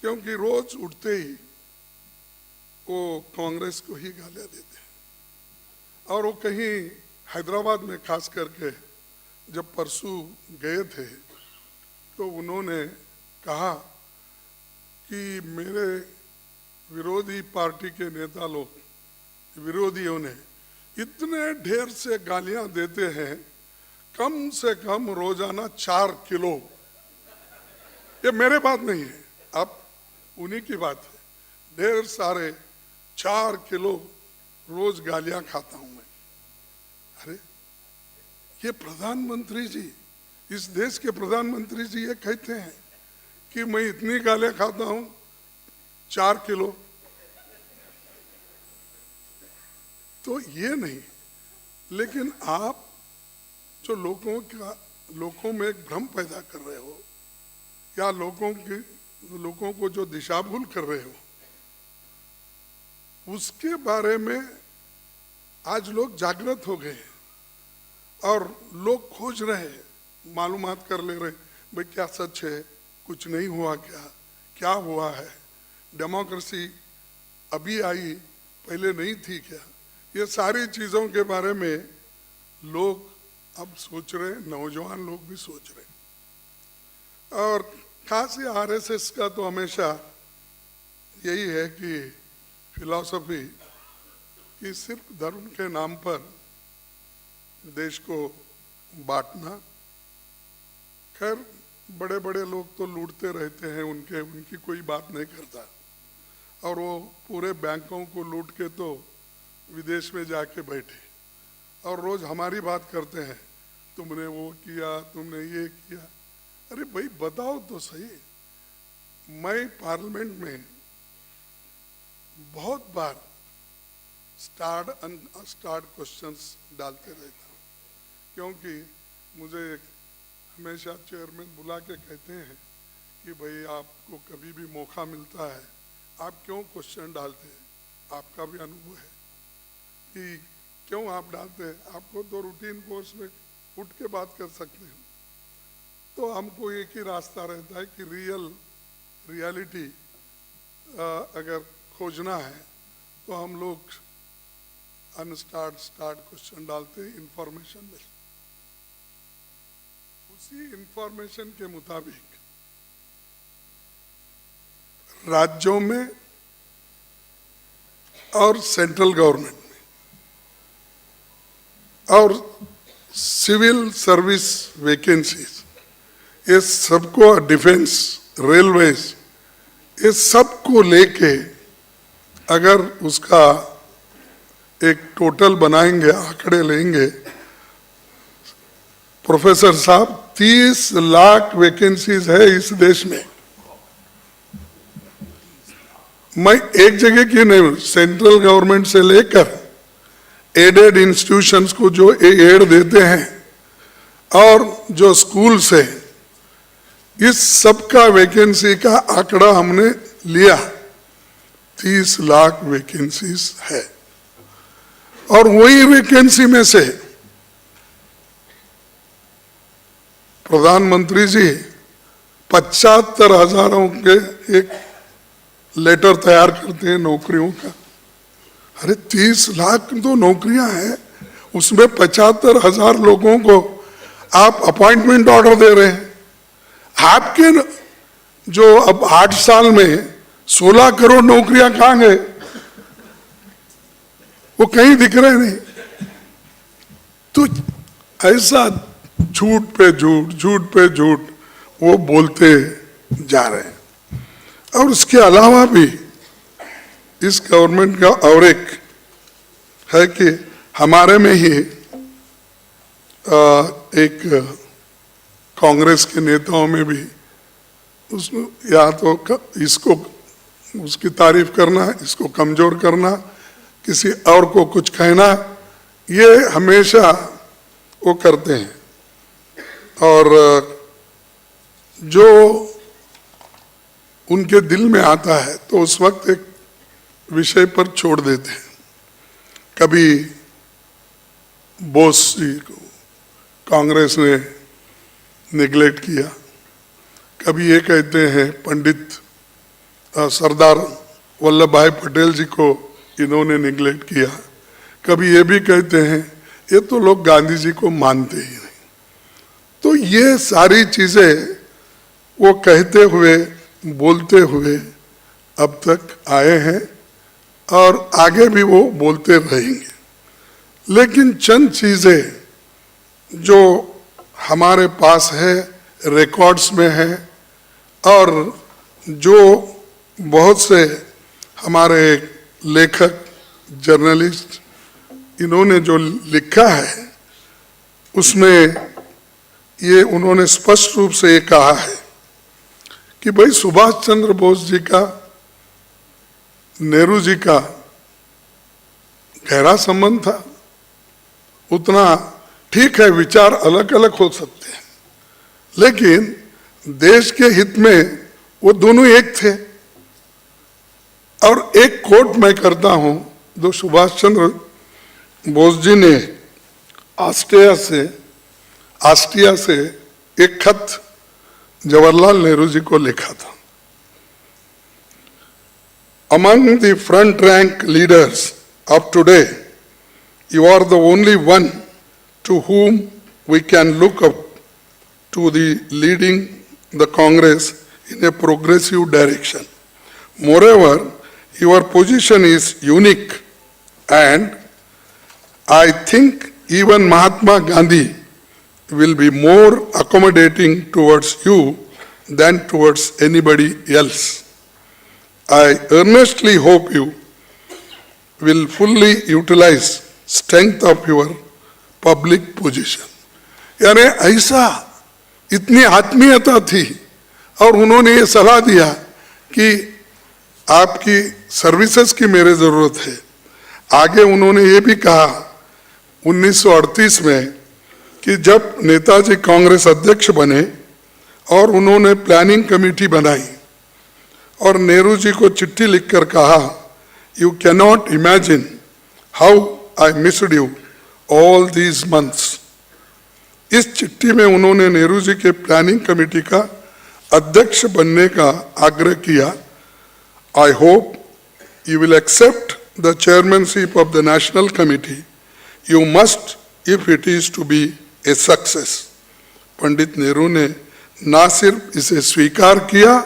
क्योंकि रोज उठते ही वो कांग्रेस को ही गालियां देते हैं। और वो कहीं हैदराबाद में खास करके जब परसों गए थे तो उन्होंने कहा कि मेरे विरोधी पार्टी के नेता लोग, विरोधियों ने इतने ढेर से गालियां देते हैं, कम से कम रोजाना 4 किलो। ये मेरे बात नहीं है, अब उन्हीं की बात है। ढेर सारे 4 किलो रोज गालियां खाता हूं मैं। अरे ये प्रधानमंत्री जी, इस देश के प्रधानमंत्री जी ये कहते हैं कि मैं इतनी गालियां खाता हूं 4 किलो। तो ये नहीं, लेकिन आप जो लोगों में एक भ्रम पैदा कर रहे हो या लोगों को जो दिशा भूल कर रहे हो, उसके बारे में आज लोग जागृत हो गए हैं और लोग खोज रहे हैं, मालूमात कर ले रहे हैं, भाई क्या सच है, कुछ नहीं हुआ क्या हुआ है, डेमोक्रेसी अभी आई, पहले नहीं थी क्या? ये सारी चीजों के बारे में लोग अब सोच रहे हैं, नौजवान लोग भी सोच रहे हैं। और खास आरएसएस का तो हमेशा यही है कि फिलॉसफी कि सिर्फ धर्म के नाम पर देश को बांटना। खैर बड़े बड़े लोग तो लूटते रहते हैं, उनकी कोई बात नहीं करता, और वो पूरे बैंकों को लूट के तो विदेश में जाके बैठे और रोज हमारी बात करते हैं, तुमने वो किया, तुमने ये किया। अरे भाई बताओ तो सही। मैं पार्लियामेंट में बहुत बार स्टार्ट क्वेश्चंस डालते रहता हूँ, क्योंकि मुझे हमेशा चेयरमैन बुला के कहते हैं कि भाई आपको कभी भी मौका मिलता है आप क्यों क्वेश्चन डालते हैं, आपका भी अनुभव है कि क्यों आप डालते हैं, आपको तो रूटीन कोर्स में उठ के बात कर सकते हैं। तो हमको एक ही रास्ता रहता है कि रियलिटी अगर खोजना है तो हम लोग स्टार्ट क्वेश्चन डालते हैं, इंफॉर्मेशन में उसी इंफॉर्मेशन के मुताबिक राज्यों में और सेंट्रल गवर्नमेंट में और सिविल सर्विस वैकेंसीज, ये सबको, डिफेंस, रेलवेज, ये सबको लेके अगर उसका एक टोटल बनाएंगे, आंकड़े लेंगे, प्रोफेसर साहब 30 लाख वैकेंसीज है इस देश में। मैं एक जगह की नहीं, सेंट्रल गवर्नमेंट से लेकर एडेड इंस्टीट्यूशंस को जो एड देते हैं और जो स्कूल से, इस सब का वैकेंसी का आंकड़ा हमने लिया, 30 लाख वैकेंसीज है। और वही वैकेंसी में से प्रधानमंत्री जी 75,000 के एक लेटर तैयार करते हैं नौकरियों का। अरे 30 लाख तो नौकरियां हैं, उसमें 75,000 लोगों को आप अपॉइंटमेंट ऑर्डर दे रहे हैं। आपके जो अब 8 साल में 16 करोड़ नौकरियां कहां गए, वो कहीं दिख रहे नहीं। तो ऐसा झूठ पे झूठ, झूठ पे झूठ वो बोलते जा रहे हैं। और उसके अलावा भी इस गवर्नमेंट का और एक है कि हमारे में ही एक कांग्रेस के नेताओं में भी उसको या तो इसको उसकी तारीफ करना, इसको कमजोर करना, किसी और को कुछ कहना, ये हमेशा वो करते हैं। और जो उनके दिल में आता है तो उस वक्त एक विषय पर छोड़ देते हैं। कभी बोस जी को कांग्रेस ने निगलेक्ट किया, कभी ये कहते हैं पंडित सरदार वल्लभ भाई पटेल जी को इन्होंने निगलेक्ट किया, कभी ये भी कहते हैं ये तो लोग गांधी जी को मानते ही नहीं। तो ये सारी चीजें वो कहते हुए, बोलते हुए अब तक आए हैं और आगे भी वो बोलते रहेंगे। लेकिन चंद चीजें जो हमारे पास है, रिकॉर्ड्स में है, और जो बहुत से हमारे लेखक, जर्नलिस्ट इन्होंने जो लिखा है उसमें ये उन्होंने स्पष्ट रूप से ये कहा है कि भाई सुभाष चंद्र बोस जी का नेहरू जी का गहरा संबंध था। उतना ठीक है, विचार अलग अलग हो सकते हैं, लेकिन देश के हित में वो दोनों एक थे। और एक कोट मैं करता हूं, जो सुभाष चंद्र बोस जी ने ऑस्ट्रिया से एक खत जवाहरलाल नेहरू जी को लिखा था। Among the front rank leaders of today, you are the only one to whom we can look up to the leading the Congress in a progressive direction. Moreover, your position is unique, and I think even Mahatma Gandhi will be more accommodating towards you than towards anybody else. I earnestly hope you will fully utilize strength of your public position. यानी ऐसा इतनी आत्मीयता थी और उन्होंने ये सलाह दिया कि आपकी सर्विसेज की मेरे जरूरत है। आगे उन्होंने ये भी कहा 1938 में कि जब नेताजी कांग्रेस अध्यक्ष बने और उन्होंने प्लानिंग कमेटी बनाई और नेहरू जी को चिट्ठी लिखकर कहा, you can not imagine how I missed you all these months. इस चिट्ठी में उन्होंने नेहरू जी के प्लानिंग कमेटी का अध्यक्ष बनने का आग्रह किया। I hope you will accept the chairmanship of the national committee. You must if it is to be a success. Pandit Nehru ने ना सिर्फ इसे स्वीकार किया,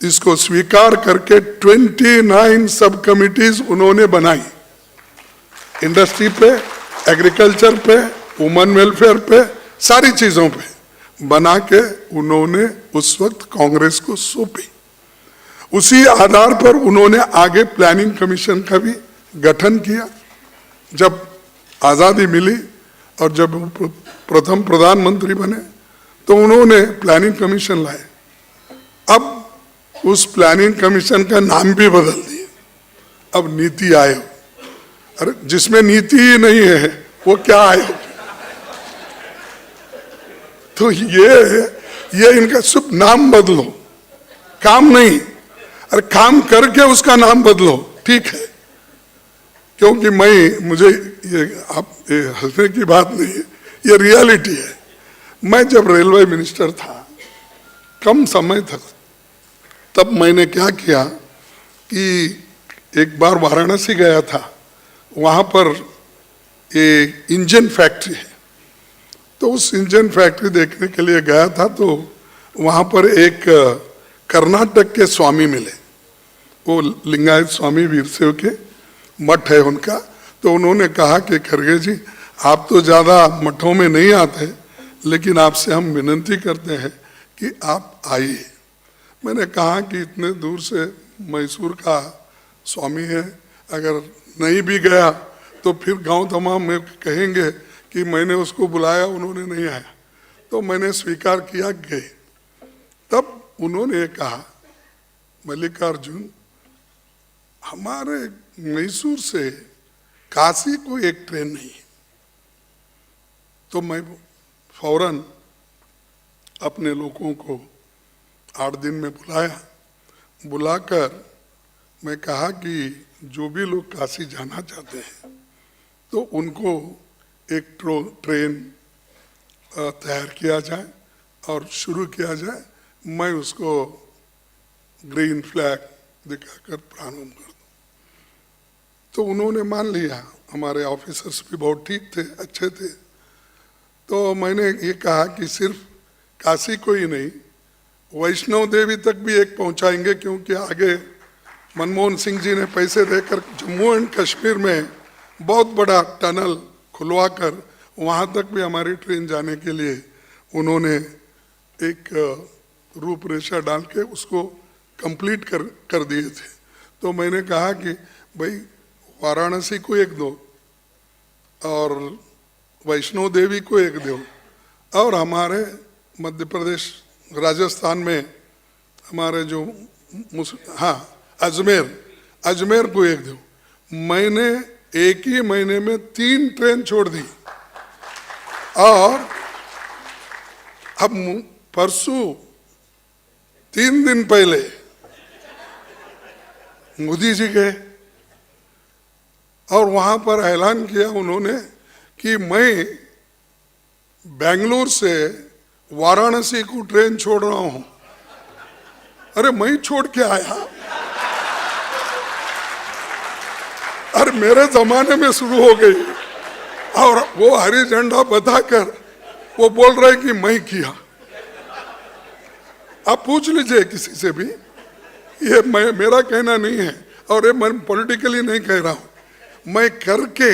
इसको स्वीकार करके 29 सब कमिटीज उन्होंने बनाई, इंडस्ट्री पे, एग्रीकल्चर पे, वुमेन वेलफेयर पे, सारी चीजों पे बना के उन्होंने उस वक्त कांग्रेस को सौंपी। उसी आधार पर उन्होंने आगे प्लानिंग कमीशन का भी गठन किया। जब आजादी मिली और जब प्रथम प्रधानमंत्री बने तो उन्होंने प्लानिंग कमीशन लाए। अब उस प्लानिंग कमीशन का नाम भी बदल दिया, अब नीति आयोग। अरे जिसमें नीति ही नहीं है वो क्या आयोग? तो ये इनका सिर्फ नाम बदलो, काम नहीं। अरे काम करके उसका नाम बदलो, ठीक है। क्योंकि मुझे ये हंसने की बात नहीं है, ये रियलिटी है। मैं जब रेलवे मिनिस्टर था, कम समय था, तब मैंने क्या किया कि एक बार वाराणसी गया था, वहाँ पर ये इंजन फैक्ट्री है, तो उस इंजन फैक्ट्री देखने के लिए गया था। तो वहाँ पर एक कर्नाटक के स्वामी मिले, वो लिंगायत स्वामी वीरशैव के मठ है उनका। तो उन्होंने कहा कि खड़गे जी, आप तो ज़्यादा मठों में नहीं आते, लेकिन आपसे हम विनती करते हैं कि आप आइए। मैंने कहा कि इतने दूर से मैसूर का स्वामी है, अगर नहीं भी गया तो फिर गांव तमाम में कहेंगे कि मैंने उसको बुलाया, उन्होंने नहीं आया। तो मैंने स्वीकार किया, गए। तब उन्होंने कहा, मल्लिकार्जुन, हमारे मैसूर से काशी को एक ट्रेन नहीं है। तो मैं फौरन अपने लोगों को 8 दिन में बुलाकर मैं कहा कि जो भी लोग काशी जाना चाहते हैं तो उनको एक ट्रेन तैयार किया जाए और शुरू किया जाए। मैं उसको ग्रीन फ्लैग दिखाकर प्रारंभ कर दूं। तो उन्होंने मान लिया। हमारे ऑफिसर्स भी बहुत ठीक थे, अच्छे थे। तो मैंने ये कहा कि सिर्फ काशी को ही नहीं, वैष्णो देवी तक भी एक पहुंचाएंगे, क्योंकि आगे मनमोहन सिंह जी ने पैसे देकर जम्मू एंड कश्मीर में बहुत बड़ा टनल खुलवाकर वहाँ तक भी हमारी ट्रेन जाने के लिए उन्होंने एक रूपरेखा डाल के उसको कंप्लीट कर दिए थे। तो मैंने कहा कि भाई वाराणसी को एक दो और वैष्णो देवी को एक दो, और हमारे मध्य प्रदेश राजस्थान में हमारे जो अजमेर को एक दो। मैंने एक ही महीने में 3 ट्रेन छोड़ दी। और अब परसों 3 दिन पहले मोदी जी गए और वहां पर ऐलान किया उन्होंने कि मैं बेंगलुरु से वाराणसी को ट्रेन छोड़ रहा हूं। अरे मैं छोड़ के आया, अरे मेरे जमाने में शुरू हो गई। और वो हरी झंडा बताकर वो बोल रहे कि मैं किया। आप पूछ लीजिए किसी से भी, ये मेरा कहना नहीं है और ये मैं पॉलिटिकली नहीं कह रहा हूं। मैं करके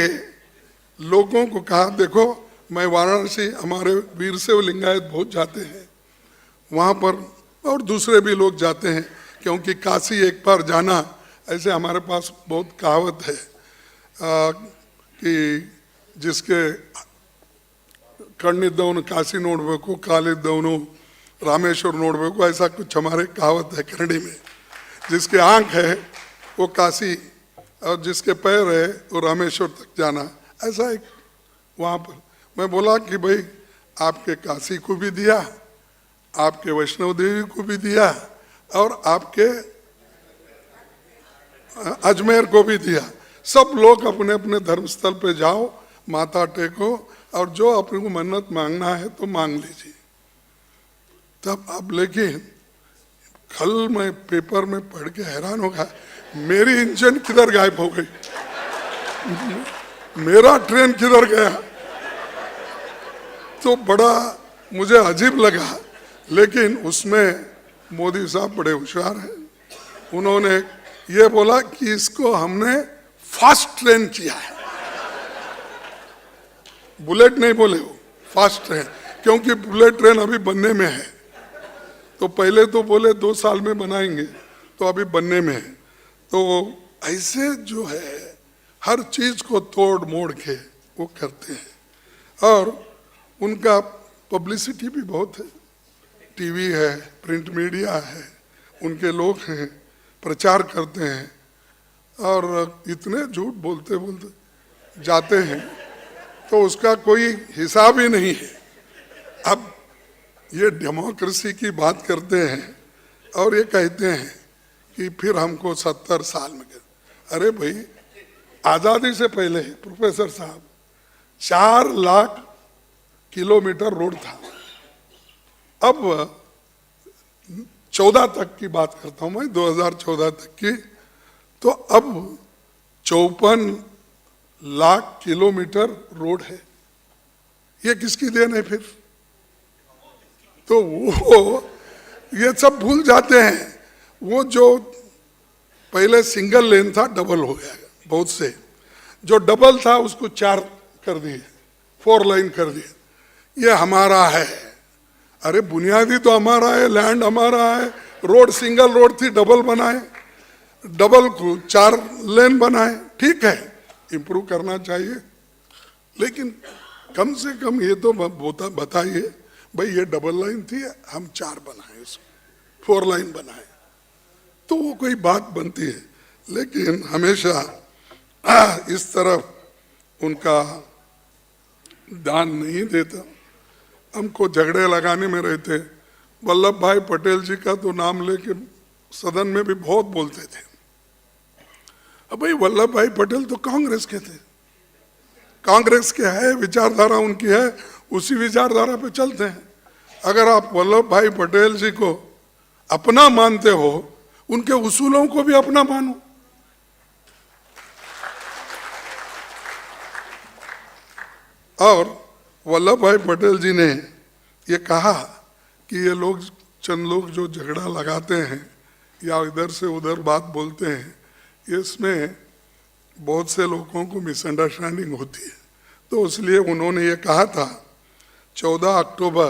लोगों को कहा, देखो मैं वाराणसी, हमारे वीरशैव लिंगायत बहुत जाते हैं वहाँ पर, और दूसरे भी लोग जाते हैं, क्योंकि काशी एक बार जाना, ऐसे हमारे पास बहुत कहावत है कि जिसके कण्ಣಿದ್ದವನು काशी ನೋಡಬೇಕು, ಕಾಲಿದ್ದವನು रामेश्वर ನೋಡಬೇಕು, ऐसा कुछ हमारे कहावत है कन्नड़ी में। जिसके आंख है वो काशी और जिसके पैर है वो रामेश्वर तक जाना, ऐसा एक वहाँ पर। मैं बोला कि भाई आपके काशी को भी दिया, आपके वैष्णो देवी को भी दिया और आपके अजमेर को भी दिया। सब लोग अपने अपने धर्मस्थल पे जाओ, माथा टेको और जो अपने को मन्नत मांगना है तो मांग लीजिए। तब अब लेकिन कल मैं पेपर में पढ़ के हैरान हो गया, मेरी इंजन किधर गायब हो गई, मेरा ट्रेन किधर गया। तो बड़ा मुझे अजीब लगा, लेकिन उसमें मोदी साहब बड़े होशियार हैं। उन्होंने ये बोला कि इसको हमने फास्ट ट्रेन किया है। बुलेट नहीं बोले वो, फास्ट ट्रेन, क्योंकि बुलेट ट्रेन अभी बनने में है। तो पहले तो बोले 2 साल में बनाएंगे, तो अभी बनने में है। तो ऐसे जो है हर चीज को तोड़ मोड़ के वो करते हैं और उनका पब्लिसिटी भी बहुत है। टीवी है, प्रिंट मीडिया है, उनके लोग हैं, प्रचार करते हैं और इतने झूठ बोलते बोलते जाते हैं तो उसका कोई हिसाब ही नहीं है। अब ये डेमोक्रेसी की बात करते हैं और ये कहते हैं कि फिर हमको 70 साल में अरे भाई आज़ादी से पहले प्रोफेसर साहब 4 लाख किलोमीटर रोड था। अब 14 तक की बात करता हूं मैं, 2014 तक की, तो अब 54 लाख किलोमीटर रोड है। ये किसकी देन है फिर? तो वो ये सब भूल जाते हैं। वो जो पहले सिंगल लेन था डबल हो गया, बहुत से जो डबल था उसको 4 कर दिए, 4 लाइन कर दिए। ये हमारा है। अरे बुनियादी तो हमारा है, लैंड हमारा है। रोड सिंगल रोड थी, डबल बनाए, डबल को 4 लेन बनाए। ठीक है, इंप्रूव करना चाहिए, लेकिन कम से कम ये तो बताइए भाई ये डबल लाइन थी, हम 4 बनाए, उसको 4 लाइन बनाए, तो वो कोई बात बनती है। लेकिन हमेशा इस तरफ उनका ध्यान नहीं देता। हमको झगड़े लगाने में रहते। वल्लभ भाई पटेल जी का तो नाम लेके सदन में भी बहुत बोलते थे। अब भाई वल्लभ भाई पटेल तो कांग्रेस के थे, कांग्रेस के है, विचारधारा उनकी है, उसी विचारधारा पे चलते हैं। अगर आप वल्लभ भाई पटेल जी को अपना मानते हो, उनके उसूलों को भी अपना मानो। और वल्लभ भाई पटेल जी ने ये कहा कि ये लोग, चंद लोग जो झगड़ा लगाते हैं या इधर से उधर बात बोलते हैं, इसमें बहुत से लोगों को मिसअंडरस्टैंडिंग होती है। तो इसलिए उन्होंने ये कहा था 14 अक्टूबर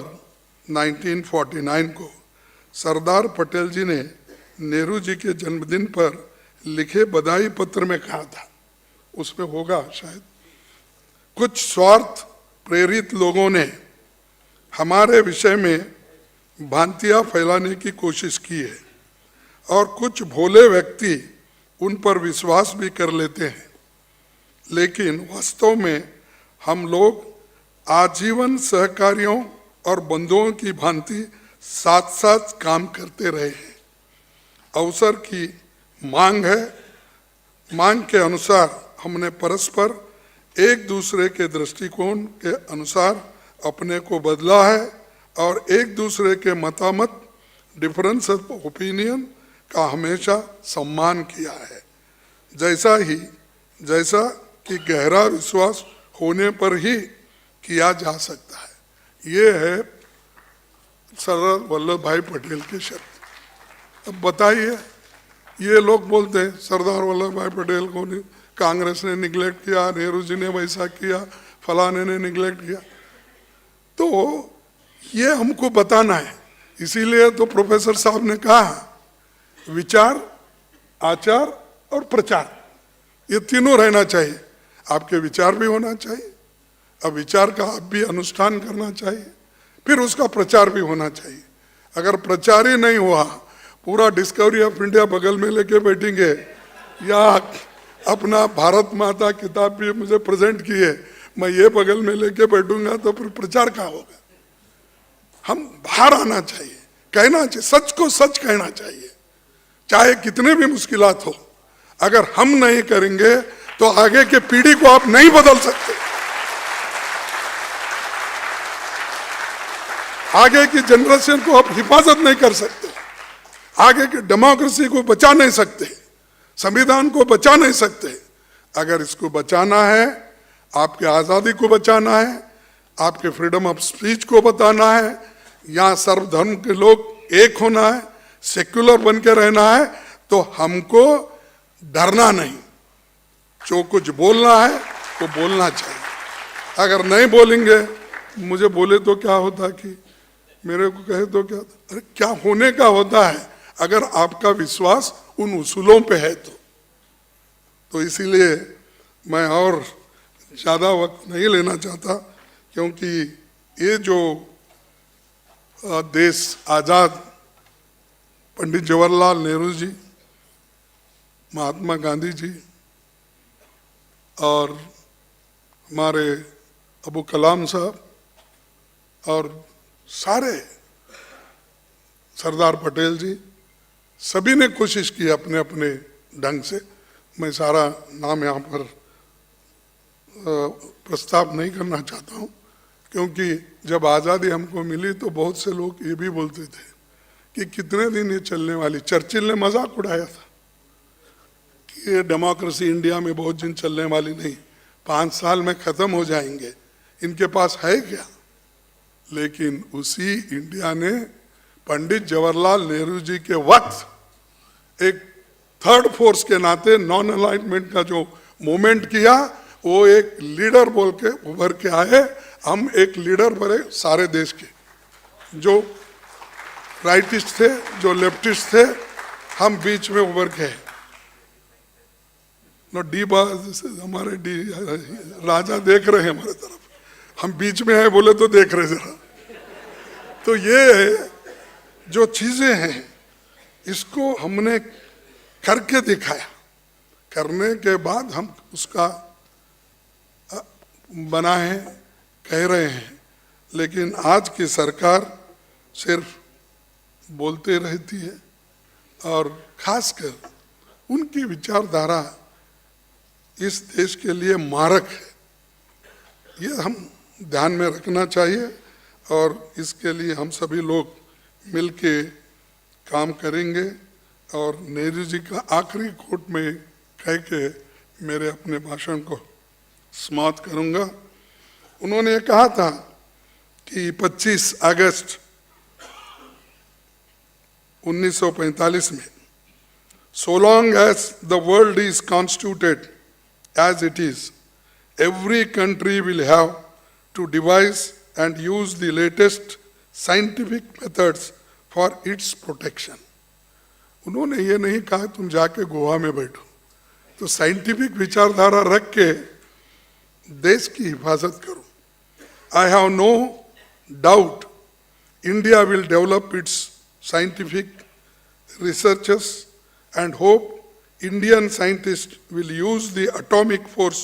1949 को सरदार पटेल जी ने नेहरू जी के जन्मदिन पर लिखे बधाई पत्र में कहा था, उसमें होगा शायद, कुछ स्वार्थ प्रेरित लोगों ने हमारे विषय में भ्रांतियां फैलाने की कोशिश की है और कुछ भोले व्यक्ति उन पर विश्वास भी कर लेते हैं, लेकिन वास्तव में हम लोग आजीवन सहकारियों और बंधुओं की भांति साथ साथ काम करते रहे हैं। अवसर की मांग है, मांग के अनुसार हमने परस्पर एक दूसरे के दृष्टिकोण के अनुसार अपने को बदला है और एक दूसरे के मतामत, डिफरेंस ऑफ ओपिनियन का हमेशा सम्मान किया है, जैसा कि गहरा विश्वास होने पर ही किया जा सकता है। ये है सरदार वल्लभ भाई पटेल के शब्द। अब बताइए, ये लोग बोलते हैं सरदार वल्लभ भाई पटेल को कांग्रेस ने निगलेक्ट किया, नेहरू जी ने वैसा किया, फलाने ने निगलेक्ट किया। तो ये हमको बताना है। इसीलिए तो प्रोफेसर साहब ने कहा विचार, आचार और प्रचार, ये तीनों रहना चाहिए। आपके विचार भी होना चाहिए, अब विचार का आप भी अनुष्ठान करना चाहिए, फिर उसका प्रचार भी होना चाहिए। अगर प्रचार ही नहीं हुआ, पूरा डिस्कवरी ऑफ इंडिया बगल में लेके बैठेंगे या अपना भारत माता किताब भी मुझे प्रेजेंट किए, मैं ये बगल में लेके बैठूंगा, तो फिर प्रचार क्या होगा। हम बाहर आना चाहिए, कहना चाहिए, सच को सच कहना चाहिए, चाहे कितने भी मुश्किलात हो। अगर हम नहीं करेंगे तो आगे के पीढ़ी को आप नहीं बदल सकते, आगे की जनरेशन को आप हिफाजत नहीं कर सकते, आगे की डेमोक्रेसी को बचा नहीं सकते, संविधान को बचा नहीं सकते। अगर इसको बचाना है, आपके आज़ादी को बचाना है, आपके फ्रीडम ऑफ स्पीच को बताना है, यहाँ सर्वधर्म के लोग एक होना है, सेक्युलर बन के रहना है, तो हमको डरना नहीं, जो कुछ बोलना है वो बोलना चाहिए। अगर नहीं बोलेंगे, मुझे बोले तो क्या होता कि मेरे को कहे तो क्या, अरे क्या होने का होता है अगर आपका विश्वास उन उसूलों पे है तो इसीलिए मैं और ज़्यादा वक्त नहीं लेना चाहता, क्योंकि ये जो देश आज़ाद पंडित जवाहरलाल नेहरू जी, महात्मा गांधी जी और हमारे अबू कलाम साहब और सारे सरदार पटेल जी, सभी ने कोशिश की अपने अपने ढंग से। मैं सारा नाम यहाँ पर प्रस्ताव नहीं करना चाहता हूँ, क्योंकि जब आज़ादी हमको मिली तो बहुत से लोग ये भी बोलते थे कि कितने दिन ये चलने वाली। चर्चिल ने मजाक उड़ाया था कि ये डेमोक्रेसी इंडिया में बहुत दिन चलने वाली नहीं, 5 साल में ख़त्म हो जाएंगे, इनके पास है क्या। लेकिन उसी इंडिया ने पंडित जवाहरलाल नेहरू जी के वक्त एक थर्ड फोर्स के नाते नॉन अलाइनमेंट का जो मूवमेंट किया, वो एक लीडर बोल के उभर के आए। हम एक लीडर बने सारे देश के, जो राइटिस्ट थे, जो लेफ्टिस्ट थे, हम बीच में उभर के। हमारे डी राजा देख रहे हैं हमारे तरफ, हम बीच में है बोले तो देख रहे जरा। तो ये जो चीजें हैं इसको हमने करके दिखाया, करने के बाद हम उसका बनाए कह रहे हैं। लेकिन आज की सरकार सिर्फ बोलते रहती है, और खासकर उनकी विचारधारा इस देश के लिए मारक है। ये हम ध्यान में रखना चाहिए, और इसके लिए हम सभी लोग मिलके काम करेंगे। और नेहरू जी का आखिरी कोट में कह के मेरे अपने भाषण को समाप्त करूंगा। उन्होंने ये कहा था कि 25 अगस्त 1945 में, so long as the world is constituted as it is, every country will have to devise and use the latest scientific methods for its protection. उन्होंने ये नहीं कहा तुम जाके गोवा में बैठो, तो साइंटिफिक विचारधारा रख के देश की हिफाजत करो। I have no doubt India will develop its scientific researches and hope Indian scientists will use the atomic force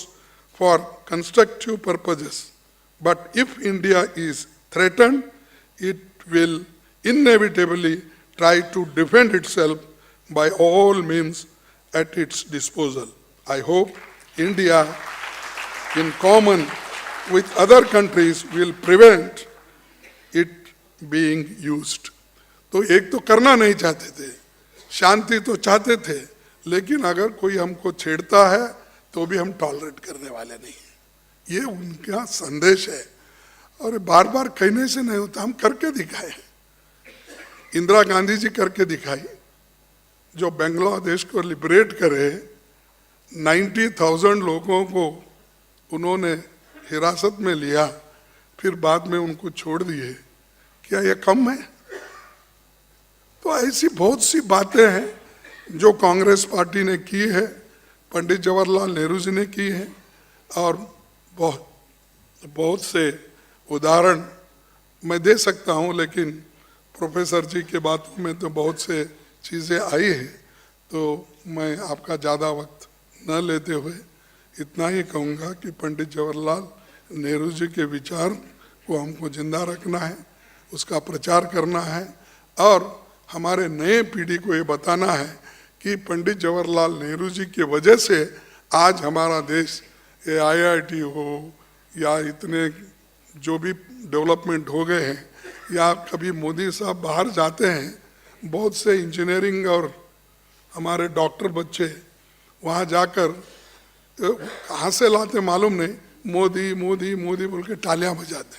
for constructive purposes. But if India is threatened, it will inevitably try to defend itself by all means at its disposal. I hope India, in common with other countries, will prevent it being used. तो एक तो करना नहीं चाहते थे, शांति तो चाहते थे, लेकिन अगर कोई हमको छेड़ता है तो भी हम टॉलरेट करने वाले नहीं हैं। ये उनका संदेश है, और बार बार कहने से नहीं होता, हम करके दिखाए। इंदिरा गांधी जी करके दिखाई, जो बांग्लादेश को लिबरेट करे, 90,000 लोगों को उन्होंने हिरासत में लिया, फिर बाद में उनको छोड़ दिए। क्या ये कम है? तो ऐसी बहुत सी बातें हैं जो कांग्रेस पार्टी ने की है, पंडित जवाहरलाल नेहरू जी ने की है, और बहुत से उदाहरण मैं दे सकता हूं, लेकिन प्रोफेसर जी के बातों में तो बहुत से चीज़ें आई हैं, तो मैं आपका ज़्यादा वक्त न लेते हुए इतना ही कहूँगा कि पंडित जवाहरलाल नेहरू जी के विचार को हमको जिंदा रखना है, उसका प्रचार करना है, और हमारे नए पीढ़ी को ये बताना है कि पंडित जवाहरलाल नेहरू जी की वजह से आज हमारा देश, ये IIT हो या इतने जो भी डेवलपमेंट हो गए हैं, या कभी मोदी साहब बाहर जाते हैं, बहुत से इंजीनियरिंग और हमारे डॉक्टर बच्चे वहाँ जाकर कहाँ से लाते मालूम नहीं, मोदी मोदी मोदी बोल के तालियां बजाते।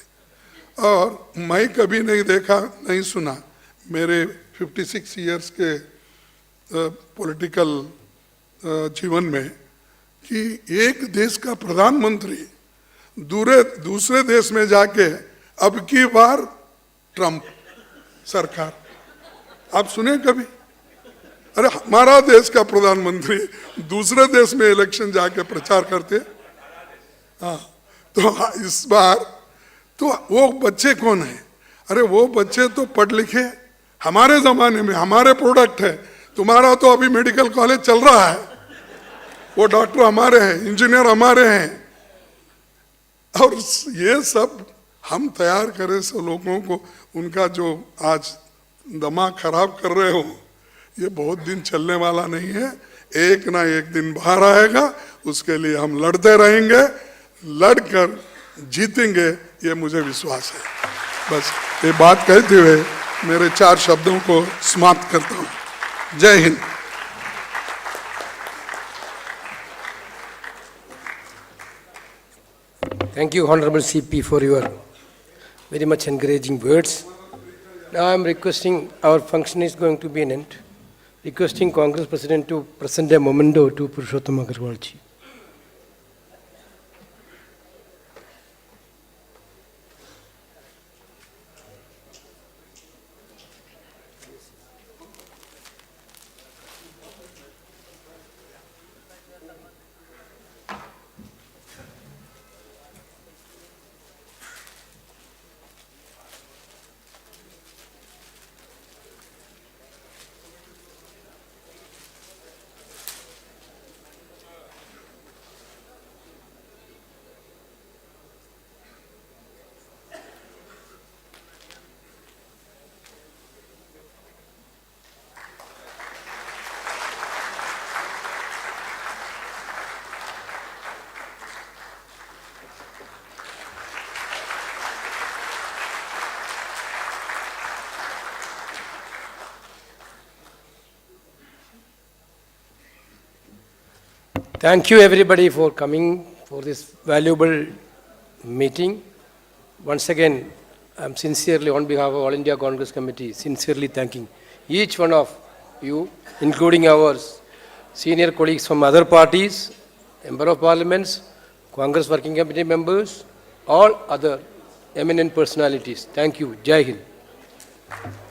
और मैं कभी नहीं देखा, नहीं सुना मेरे 56 इयर्स के पॉलिटिकल जीवन में कि एक देश का प्रधानमंत्री दूसरे देश में जाके अब की बार ट्रंप सरकार, आप सुने कभी? अरे हमारा देश का प्रधानमंत्री दूसरे देश में इलेक्शन जाके प्रचार करते। हाँ, तो इस बार तो वो बच्चे कौन है? अरे वो बच्चे तो पढ़ लिखे, हमारे जमाने में हमारे प्रोडक्ट है। तुम्हारा तो अभी मेडिकल कॉलेज चल रहा है, वो डॉक्टर हमारे हैं, इंजीनियर हमारे हैं, और ये सब हम तैयार करें से लोगों को, उनका जो आज दिमाग खराब कर रहे हो, ये बहुत दिन चलने वाला नहीं है, एक ना एक दिन बाहर आएगा, उसके लिए हम लड़ते रहेंगे, लड़कर जीतेंगे, ये मुझे विश्वास है। बस ये बात कहते हुए मेरे 4 शब्दों को समाप्त करता हूँ। जय Hind. Thank you, Honorable CP, for your very much encouraging words. Now I am requesting, our function is going to be an end, requesting Congress President to present a memento to Purushottam Agarwal ji. Thank you everybody for coming for this valuable meeting. Once again, I am sincerely on behalf of All India Congress Committee, sincerely thanking each one of you, including our senior colleagues from other parties, Member of Parliaments, Congress Working Committee members, all other eminent personalities. Thank you. Jai Hind.